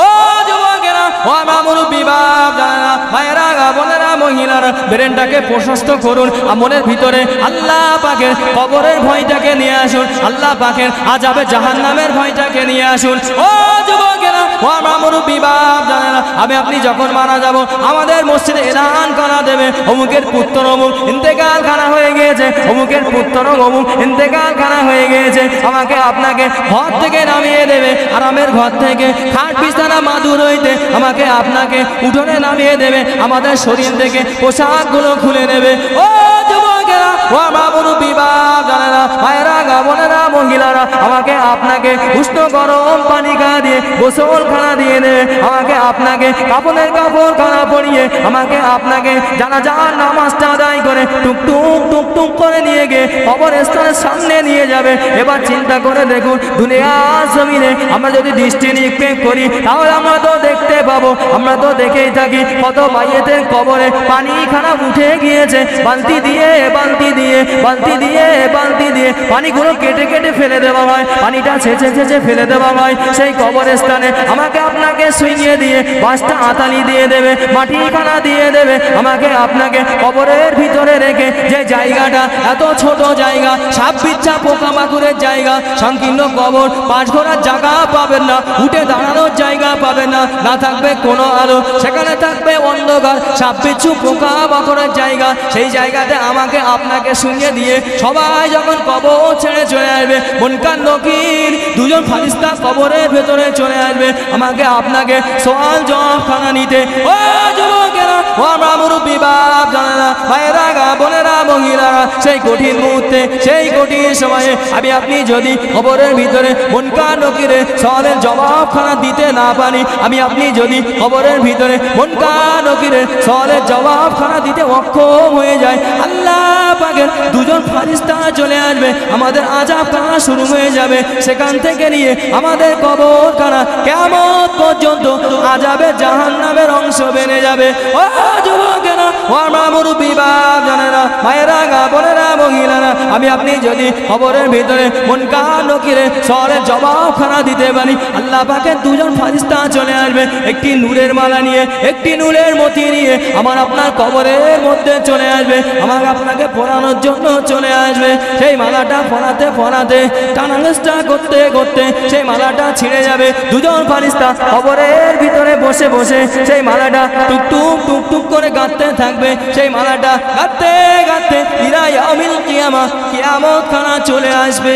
ও যুবকেরা, ও আমার মুরব্বী বাপ জানেরা, ভাইয়েরা, বোনেরা, মহিলারা, ব্রেনটাকে প্রশস্ত করুন। মনের ভিতরে আল্লাহ পাকের কবরের ভয়টাকে নিয়ে আসুন, আল্লাহ পাকের আযাবে জাহান্নামের ভয়টাকে নিয়ে আসুন। ও যুবকেরা, ও আমার মুরব্বী বাপ জানেরা, আমি আপনি যখন মারা যাব, আমাদের মসজিদে এলান করা দেবে, অমুকের পুত্র অমুক ইন্তেকাল খানা হয়ে গিয়েছে, অমুকের পুত্র অমুক ইন্তেকাল খানা হয়ে গিয়েছে। আমাকে আপনাকে ঘর থেকে নামিয়ে দেবে, আরামের ঘর থেকে, খাট বিছানা মাদুর হইতে আমাকে আপনাকে উঠোনে নামিয়ে দেবে, আমাদের শরীর থেকে পোশাকগুলো খুলে নেবে। ও যুবকেরা, ও আমার মুরব্বী বাপ জানেরা, ভাইয়েরা, বোনেরা, মহিলারা, আমাকে আপনাকে উষ্ণ গরম পানি খাওয়া দিয়ে গোসলখানা দিয়ে দেবে, আমাকে আপনাকে কাপড়ের কাপড়খানা পরিয়ে আমাকে আপনাকে জানাজার নামাজটা আদায় করে টুকটুক টুকটুক করে নিয়ে গিয়ে কবরস্থানের সামনে নিয়ে যাবে। এবার চিন্তা করে দেখুন, দুনিয়ার জমিনে আমরা যদি দৃষ্টি নিক্ষেপ করি, তাহলে আমরা তো দেখতে পাবো, আমরা তো দেখেই থাকি, কত মাইয়েতের কবরে পানিখানা উঠে গিয়েছে, বালতি দিয়ে বালতি দিয়ে বালতি দিয়ে বালতি দিয়ে পানিগুলো কেটে কেটে ফেলে দেওয়া হয়, পানিটা ছেঁচে ছেঁচে ফেলে দেওয়া হয়। সেই কবরস্থানে আমাকে আপনাকে শুইয়ে দিয়ে পাঁচটা আতালি দিয়ে দেবে, মাটিখানা দিয়ে দেবে, আমাকে আপনাকে কবরের ভিতরে রেখে, যে জায়গাটা এত ছোট জায়গা, সাপ বিচ্ছা পোকামাকড়ের জায়গা, সংকীর্ণ কবর, পাশ ঘোরার জায়গা পাবেন না, উঠে দাঁড়ানোর জায়গা পাবেন না, না থাকবে কোনো আলো, সেখানে থাকবে অন্ধকার, সাপ বিচ্ছু পোকামাকড়ের জায়গা। সেই জায়গাতে আমাকে আপনাকে শুইয়ে দিয়ে সবাই যখন কবর ছেড়ে চলে আসবে, মুনকার নকির দুজন ফারিস্তা কবরের ভেতরে চলে আসবে, আমাকে আপনাকে সওয়াল জবাব খানা নিতে। ও যুবকেরা, ও আমার মুরব্বী বাপ জানেরা, ভাইয়েরা, বোনেরা, মহিলারা, সেই কঠিন মুহূর্তে, সেই কঠিন সময়ে আমি আপনি যদি কবরের ভিতরে মুনকার নকিরে সওয়ালের জবাব খানা দিতে না পারি, আমি আপনি যদি কবরের ভিতরে মুনকার নকিরে সওয়ালের জবাব খানা দিতে অক্ষম হয়ে যায়, আল্লাহ পাকের দুজন ফারিস্তা চলে আসবে, আমাদের আযাব খানা শুরু হয়ে যাবে। সেখান থেকে নিয়ে আমাদের কবর খানা কিয়ামত পর্যন্ত আযাবে জাহান্নামের অংশ বেড়ে যাবে। ও যুবকেরা, ও আমার মুরব্বী বাপ জানেরা, ভাইয়েরা, বোনেরা, মহিলারা, আমি আপনি যদি কবরের ভিতরে মুনকার নকিরে সওয়ালের জবাব খানা দিতে পারি, আল্লাহ পাকের দুজন ফারিস্তা চলে আসবে, একটি নূরের মালা নিয়ে, একটি নূরের মতি নিয়ে আমার আপনার কবরের মধ্যে চলে আসবে, আমাকে আপনাকে পরানোর জন্য চলে আসবে। সেই মালাটা পরাতে পরাতে, টানালেসটা করতে করতে সেই মালাটা ছিঁড়ে যাবে। দুজন ফারিস্তা কবরের ভিতরে বসে বসে সেই মালাটা টুকটুক টুকটুক করে গাঁথতে থাকবে, সেই মালাটা গাঁথতে গাঁথতে ইলা ইয়াউমিল কিয়ামা, কিয়ামত খানা চলে আসবে।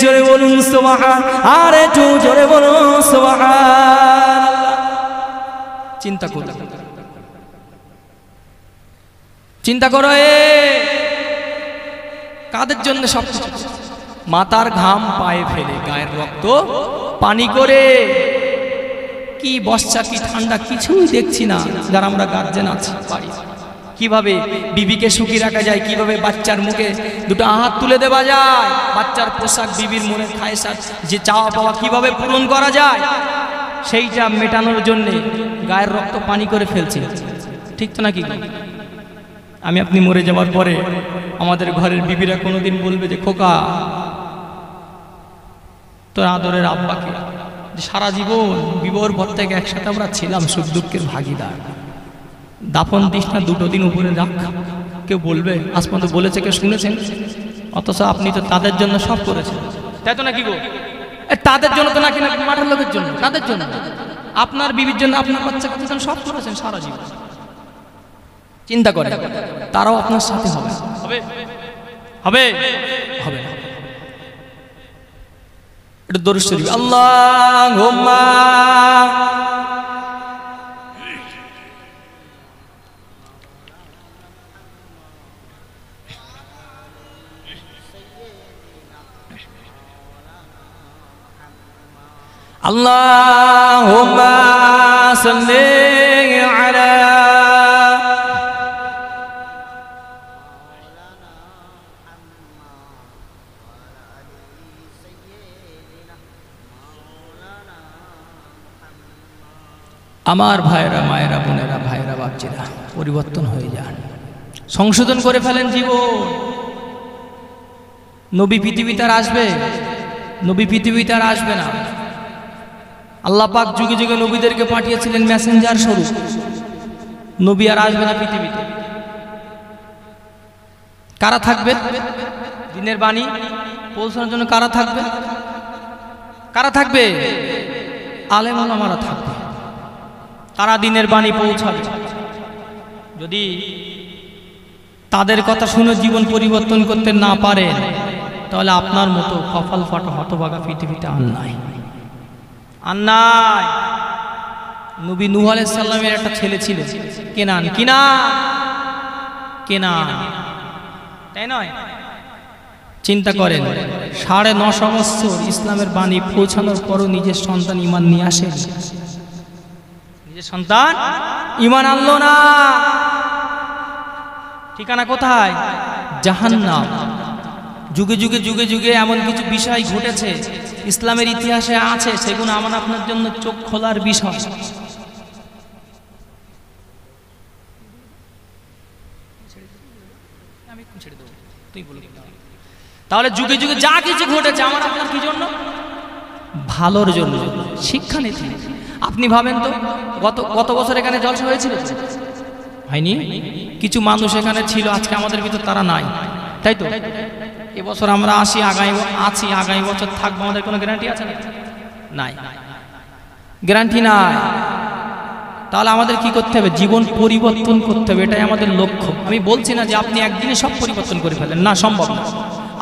জোরে বলুন সুবহান, আর একটু জোরে বলুন সুবহান। চিন্তা করো, চিন্তা করো, কাদের জন্য সব কিছু? মাথার ঘাম পায়ে ফেলে, গায়ের রক্ত পানি করে, কি বর্ষা কি ঠান্ডা কিছুই দেখছি না, যারা আমরা গার্জেন আছি বাড়ি, কিভাবে বিবিকে সুখী রাখা যায়, কিভাবে বাচ্চার মুখে দুটো হাত তুলে দেওয়া যায়, বাচ্চার পোশাক, বিবির মনের খায়সাত, যে চাওয়া পাওয়া কিভাবে পূরণ করা যায়, সেইটা মেটানোর জন্যে গায়ের রক্ত পানি করে ফেলছে। ঠিক তো নাকি? আমি আপনি মরে যাওয়ার পরে আমাদের ঘরের বিবিরা কোনোদিন বলবে যে খোকা তোর আদরের আব্বাকে, সারা জীবন বিবাহর পর থেকে একসাথে আমরা ছিলাম, সুখ দুঃখের ভাগিদার, দাফন দিস না, দুটো দিন উপরে রাখ, কেউ বলবে? আজ পর্যন্ত বলেছে, কেউ শুনেছেন? অথচ আপনি তো তাদের জন্য সব করেছেন, তাই তো নাকি গো? তাদের জন্য তো নাকি মাঠের লোকের জন্য, তাদের জন্য, আপনার বিবির জন্য, আপনার বাচ্চা কাচ্চার জন্য সব করেছেন সারা জীবন। চিন্তা করে তারাও আপনার সাথে হবে, হবে হবে হবে না? এটা দরুদ শরীফ, আল্লাহুম্মা আল্লাহুম্মা সাল্লি আলা আমার ভাইরা, মায়েরা, বোনেরা, ভাইরা, বাচ্চারা, পরিবর্তন হয়ে যান, সংশোধন করে ফেলেন জীবন। নবী পৃথিবীতে আর আসবে? নবী পৃথিবীতে আর আসবে না। আল্লাহ পাক যুগে যুগে নবীদেরকে পাঠিয়েছিলেন মেসেঞ্জার স্বরূপ। নবী আর আসবে না পৃথিবীতে। কারা থাকবে দিনের বাণী পৌঁছানোর জন্য? কারা থাকবে? কারা থাকবে? আলেম ওলামারা থাকবে। তারা দিনের বাণী পৌঁছাবে। যদি তাদের কথা শুনে জীবন পরিবর্তন করতে না পারেন, তাহলে আপনার মতো কপাল ফাটা হতভাগা পৃথিবীতে আর নাই, আর নাই। নবী নূহ আলাইহিস সালামের একটা ছেলে ছিল, কেনান। তাই নয়? চিন্তা করেন, 9.5 বছর ইসলামের বাণী পৌঁছানোর পরও নিজের সন্তান ঈমান নিয়ে আসে। নিজের সন্তান ঈমান আনলো না। ঠিকানা কোথায়? জাহান্নাম। যুগে যুগে যুগে যুগে এমন কিছু বিষয় ঘটেছে, ইসলামের ইতিহাসে আছে, সেগুলো আমার আপনার জন্য চোখ খোলার বিষয়। তাহলে যুগে যুগে যা কিছু ঘটেছে আমার আপনার কি জন্য? ভালোর জন্য, শিক্ষা নিতে। আপনি ভাবেন তো, গত বছর এখানে জলসা হয়েছিল? হয়নি? কিছু মানুষ এখানে ছিল, আজকে আমাদের ভিতর তারা নাই, তাই তো? এবছর আমরা আছি, আগামী বছর থাকবো, আমাদের কোনো গ্যারান্টি আছে? নাই, গ্যারান্টি নাই। তাহলে আমাদের কি করতে হবে? জীবন পরিবর্তন করতে হবে, এটাই আমাদের লক্ষ্য। আমি বলছি না যে আপনি একদিনে সব পরিবর্তন করে ফেলেন, না, সম্ভব না।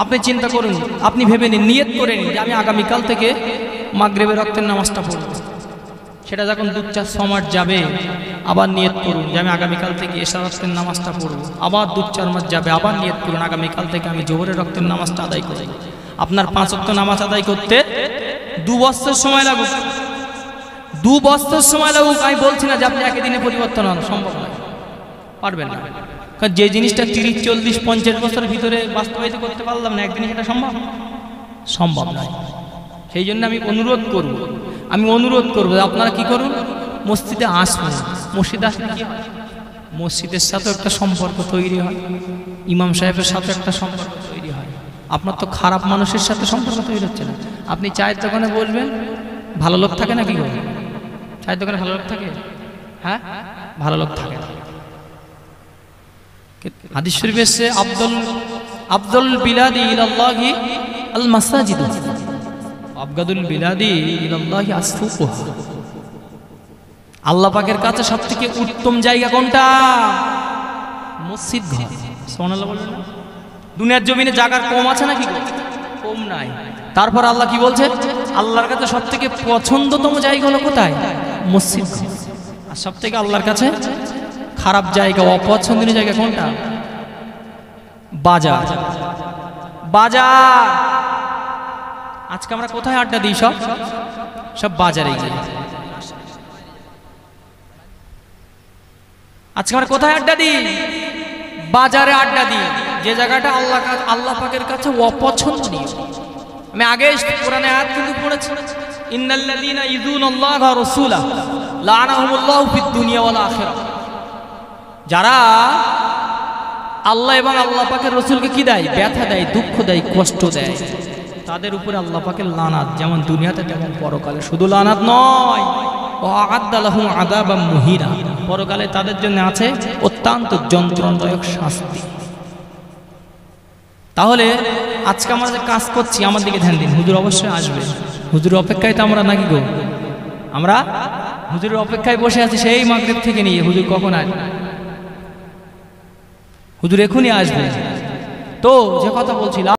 আপনি চিন্তা করুন, আপনি ভেবে নিন, নিয়ত করে নিন যে আমি আগামীকাল থেকে মাগরিবের রক্তের নামাজটা পড়ব। সেটা যখন 2-4 মাস যাবে, আবার নিয়ত করুন যে আমি আগামীকাল থেকে এশার রক্তের নামাজটা পড়ব। আবার 2-4 মাস যাবে, আবার নিয়ত করুন আগামীকাল থেকে আমি জোহরের রক্তের নামাজটা আদায় করব। আপনার 5 ওয়াক্ত নামাজ আদায় করতে 2 বছর সময় লাগুক, 2 বছর সময় লাগুক। আমি বলছি না যে আপনি একদিনে পরিবর্তন হন, সম্ভব নয়, পারবেন না। কারণ যে জিনিসটা 30, 40, 50 বছরের ভিতরে বাস্তবায়িত করতে পারলাম না, একদিনে সেটা সম্ভব নয়। সেই জন্য আমি অনুরোধ করব আপনারা কি করুন, মসজিদে আসুন। মসজিদে আসলে কি হয়? মসজিদের সাথে একটা সম্পর্ক তৈরি হয়, ইমাম সাহেবের সাথে একটা সম্পর্ক তৈরি হয়। আপনার তো খারাপ মানুষের সাথে সম্পর্ক তৈরি হচ্ছে না। আপনি চায়ের দোকানে বলবেন, ভালো লোক থাকে না? কি করবেন? চায়ের দোকানে ভালো লোক থাকে? হ্যাঁ, ভালো লোক থাকে। হাদিস শরীফে এসেছে, আফদল বিলাদি ইলাল্লাহি আল মাসাজিদ, আফগাদুল বিলাদি ইলাল্লাহি আসফুকুহা। আল্লাহ পাকের কাছে সবথেকে উত্তম জায়গা কোনটা? মসজিদ ঘর। সুবহানাল্লাহ বলেন না? দুনিয়ার জমিনে জায়গার কম আছে নাকি? কম নাই। তারপর আল্লাহ কি বলছে? আল্লাহর কাছে সবথেকে পছন্দতম জায়গা হলো কোথায়? মসজিদ ঘর। আর সবথেকে আল্লাহর কাছে খারাপ জায়গা, অপছন্দনীয় জায়গা কোনটা? বাজার। আজকে আমরা কোথায় আড্ডা দিই? সব বাজারে গিয়ে। আজকে আমরা কোথায় আড্ডা দিই? বাজারে আড্ডা দিই, যে জায়গাটা আল্লাহ পাকের কাছে অপছন্দনীয়। আমি আগে কোরআনে আয়াত কিন্তু পড়েছি, ইন্নাল্লাযীনা ইযুনাল্লাহা ওয়া রাসূলাহু লা'নাহুমুল্লাহু ফিদ দুনিয়া ওয়াল আখিরাহ। যারা আল্লাহ এবং আল্লাহ পাকের রাসূলকে কি দেয়? ব্যথা দেয়, দুঃখ দেয়, কষ্ট দেয়, তাদের উপরে আল্লাহ পাকের লানাত, যেমন দুনিয়াতে তেমন পরকালে। শুধু লানাত নয়, ওয়া'আদ্দা লাহুম আযাবাম মুহিনা, পরকালে তাদের জন্য আছে অত্যন্ত যন্ত্রণাদায়ক শাস্তি। তাহলে আজকে আমরা যে কাজ করছি, আমার দিকে ধ্যান দিন। হুজুর অবশ্যই আসবে, হুজুরের অপেক্ষায় তো আমরা নাকি গো? আমরা হুজুরের অপেক্ষায় বসে আছি সেই মাগরিব থেকে নিয়ে। হুজুর কখন আসবে? হুজুর এখনই আসবে। তো যে কথা বলছিলাম,